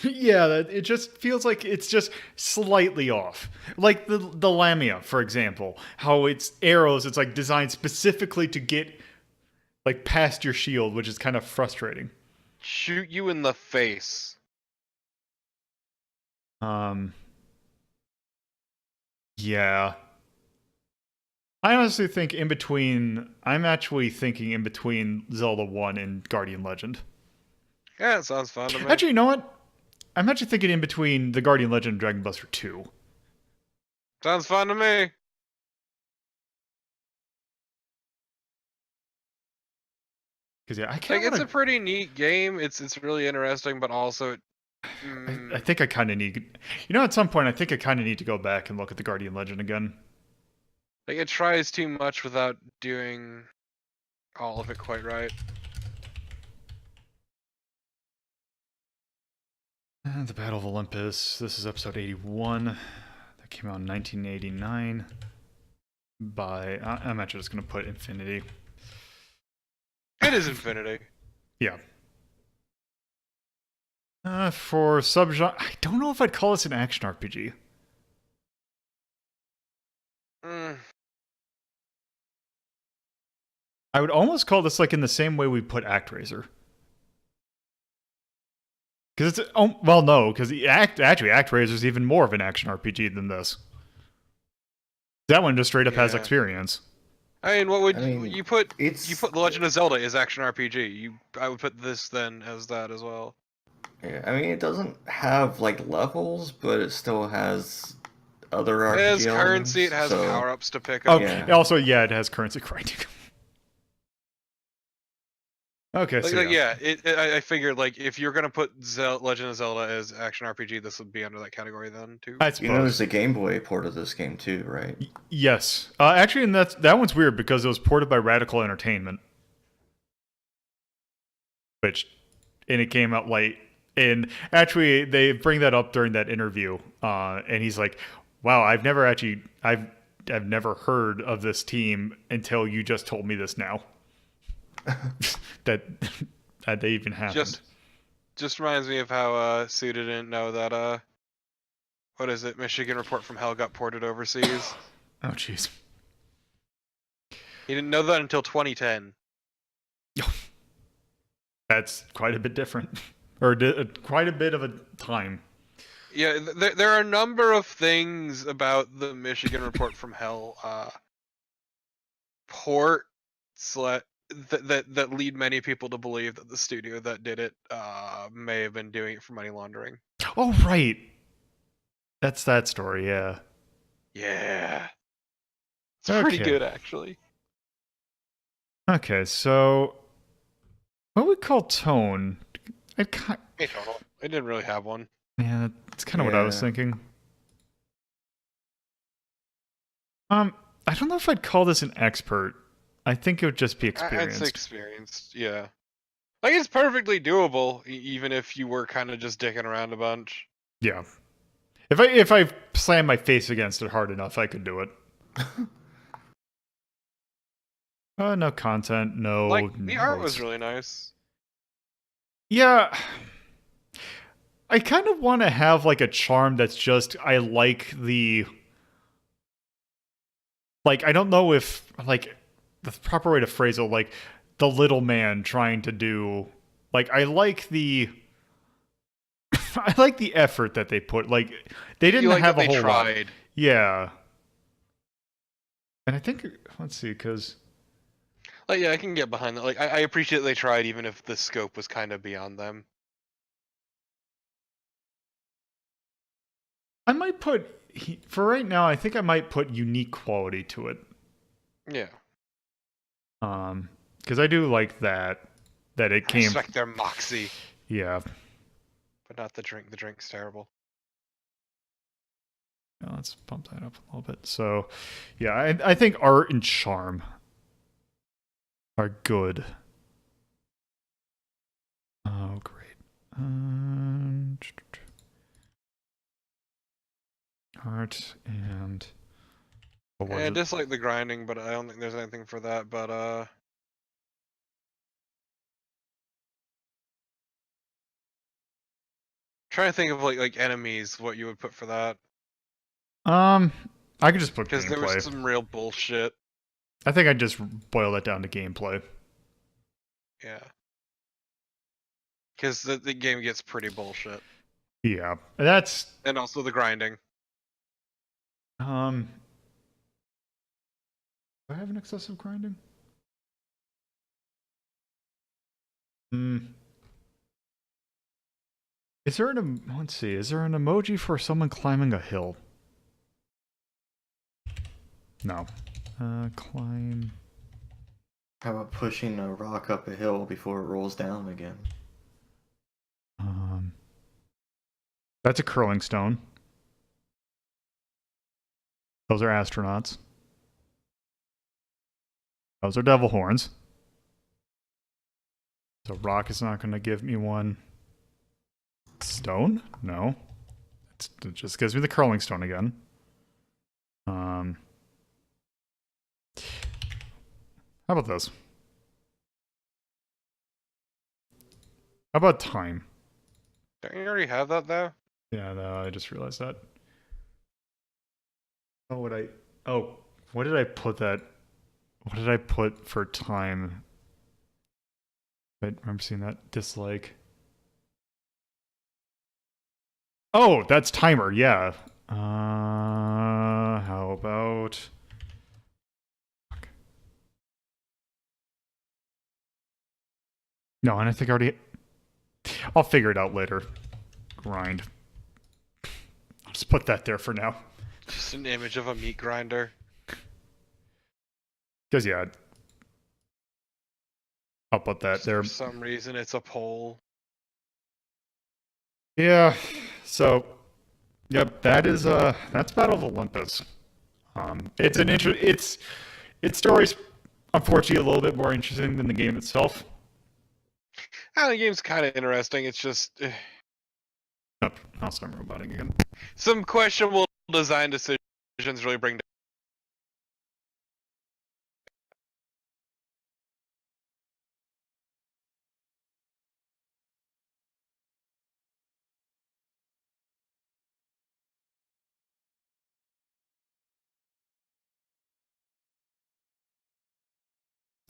Yeah, it just feels like it's just slightly off. Like the Lamia, for example, how its arrows, it's like designed specifically to get like past your shield, which is kind of frustrating. Shoot you in the face. Yeah. I honestly think I'm actually thinking in between Zelda 1 and Guardian Legend. Yeah, it sounds fun to me. Actually, you know what? I'm actually thinking in between the Guardian Legend and Dragon Buster 2. Sounds fun to me. Because yeah, I Like, can't. it's a pretty neat game. It's really interesting, but also, I think I kind of need. You know, at some point, I think I kind of need to go back and look at the Guardian Legend again. like, it tries too much without doing all of it quite right. And the Battle of Olympus. This is episode 81. That came out in 1989. By I'm actually just gonna put Infinity. It is Infinity. Yeah. For subgenre, I don't know if I'd call this an action RPG. I would almost call this like in the same way we put ActRaiser. Because it's well, no, because ActRaiser is even more of an action RPG than this. That one just straight up has experience. I mean, what would you put? It's You put The Legend of Zelda as action RPG. I would put this then as that as well. Yeah, I mean, it doesn't have like levels, but it still has other RPG It has currency. It has so... power ups to pick up. Okay. Yeah. Also, yeah, it has currency grinding. Okay, Like, so yeah. I figured like if you're gonna put Legend of Zelda as action RPG, this would be under that category then too. I You suppose. know, there's a Game Boy port of this game too, right? Yes. Actually, and that one's weird because it was ported by Radical Entertainment. And it came out late. And actually, they bring that up during that interview. And he's like, wow, I've never heard of this team until you just told me this now. that they even happened. Just reminds me of how Suda didn't know that what is it? Michigan Report from Hell got ported overseas. Oh jeez. He didn't know that until 2010. That's quite a bit different, or quite a bit of a time. Yeah, there are a number of things about the Michigan Report from Hell port that lead many people to believe that the studio that did it may have been doing it for money laundering. Oh right, that's that story. Yeah. Yeah, it's pretty good actually. Okay, so what we call tone? Hey, total. I didn't really have one. Yeah, that's kind of what I was thinking. I don't know if I'd call this an expert. I think it would just be experienced. I'd say experienced, yeah. Like, it's perfectly doable, even if you were kind of just dicking around a bunch. Yeah. If I slam my face against it hard enough, I could do it. No content, no... Like, the art was really nice. Yeah. I kind of want to have like a charm that's just I like the like I don't know if like the proper way to phrase it, like the little man trying to do like I like the I like the effort that they put. Like they You didn't like have that a they whole lot. tried. Yeah. And I think let's see, because Like, yeah, I can get behind that. Like, I appreciate they tried, even if the scope was kind of beyond them. I might put for right now. I think I might put unique quality to it. Yeah. Because I do like that it I came. respect their moxie, Yeah. but not the drink. The drink's terrible. Yeah, let's bump that up a little bit. So, yeah, I think art and charm are good. Oh, great. Art and. What was Yeah, I it? dislike the grinding, but I don't think there's anything for that. But trying to think of like enemies, what you would put for that, I could just put because there was gameplay. some real bullshit. I think I'd just boil that down to gameplay. Yeah. Because the game gets pretty bullshit, Yeah, that's and also the grinding. do I have an excessive grinding? Hmm. Is there an let's see? Is there an emoji for someone climbing a hill? No. Climb. How about pushing a rock up a hill before it rolls down again? That's a curling stone. Those are astronauts. Those are devil horns. So rock is not going to give me one. Stone? No. It just gives me the curling stone again. How about this? How about time? Don't you already have that though? Yeah, no, I just realized that. Oh, what did I put that? What did I put for time? I remember seeing that dislike. Oh, that's timer. Yeah. How about? No, and I think I already. I'll figure it out later. Grind. I'll just put that there for now. Just an image of a meat grinder. Because yeah, I'll put that there. For some reason, it's a pole. Yeah. So, yep, that's Battle of Olympus. It's an its story's unfortunately a little bit more interesting than the game itself. The game's kind of interesting. It's just Oh, I'll start roboting again. some questionable design decisions really bring.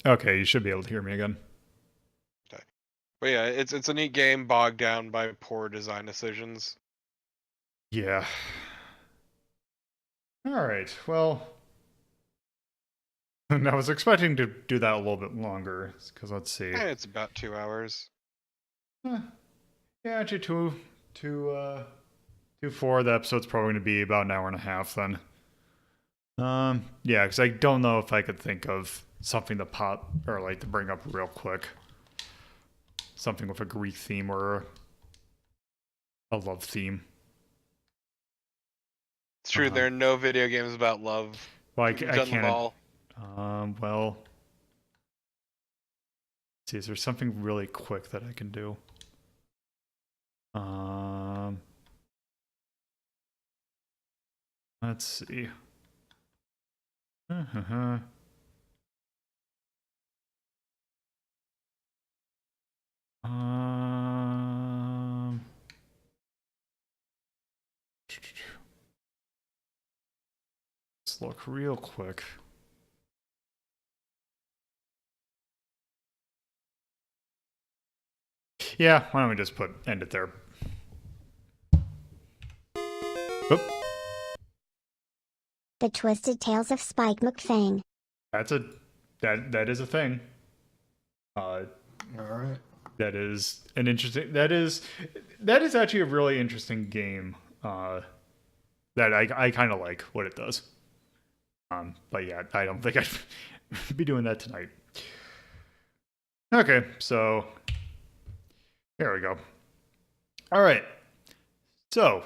Okay, you should be able to hear me again. But yeah, it's a neat game bogged down by poor design decisions. Yeah. All right. Well, I was expecting to do that a little bit longer because let's see. It's about 2 hours. Yeah, actually, two, 4. The episode's probably going to be about an hour and a half then. Yeah, because I don't know if I could think of something to pop or like to bring up real quick. Something with a Greek theme or a love theme. It's true. There are no video games about love. Like We've I done them can't. all. Well, let's see, is there something really quick that I can do? Let's see. Let's look real quick. Yeah, why don't we just end it there? Oop, The Twisted Tales of Spike McFang. that is a thing. All right. That is an interesting. That is actually a really interesting game. That I kind of like what it does. But yeah, I don't think I'd be doing that tonight. Okay, so there we go. All right, so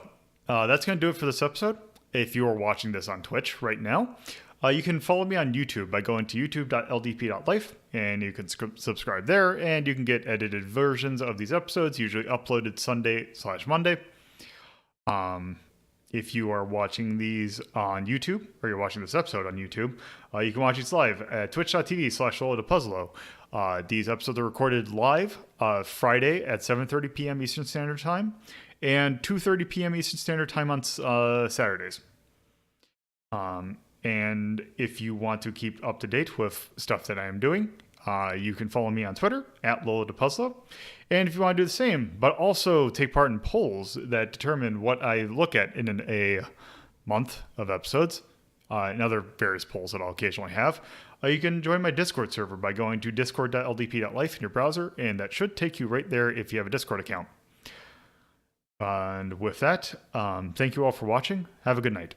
that's gonna do it for this episode. If you are watching this on Twitch right now, you can follow me on YouTube by going to youtube.ldp.life, and you can subscribe there, and you can get edited versions of these episodes, usually uploaded Sunday/Monday. If you are watching these on YouTube, or you're watching this episode on YouTube, you can watch these live at twitch.tv/LolaThePuzzlo. These episodes are recorded live Friday at 7:30 p.m. Eastern Standard Time and 2:30 p.m. Eastern Standard Time on Saturdays. And if you want to keep up to date with stuff that I am doing, you can follow me on Twitter at LolaThePuzzlo. And if you want to do the same, but also take part in polls that determine what I look at in a month of episodes, and other various polls that I'll occasionally have, you can join my Discord server by going to discord.ldp.life in your browser, and that should take you right there if you have a Discord account. And with that, thank you all for watching. Have a good night.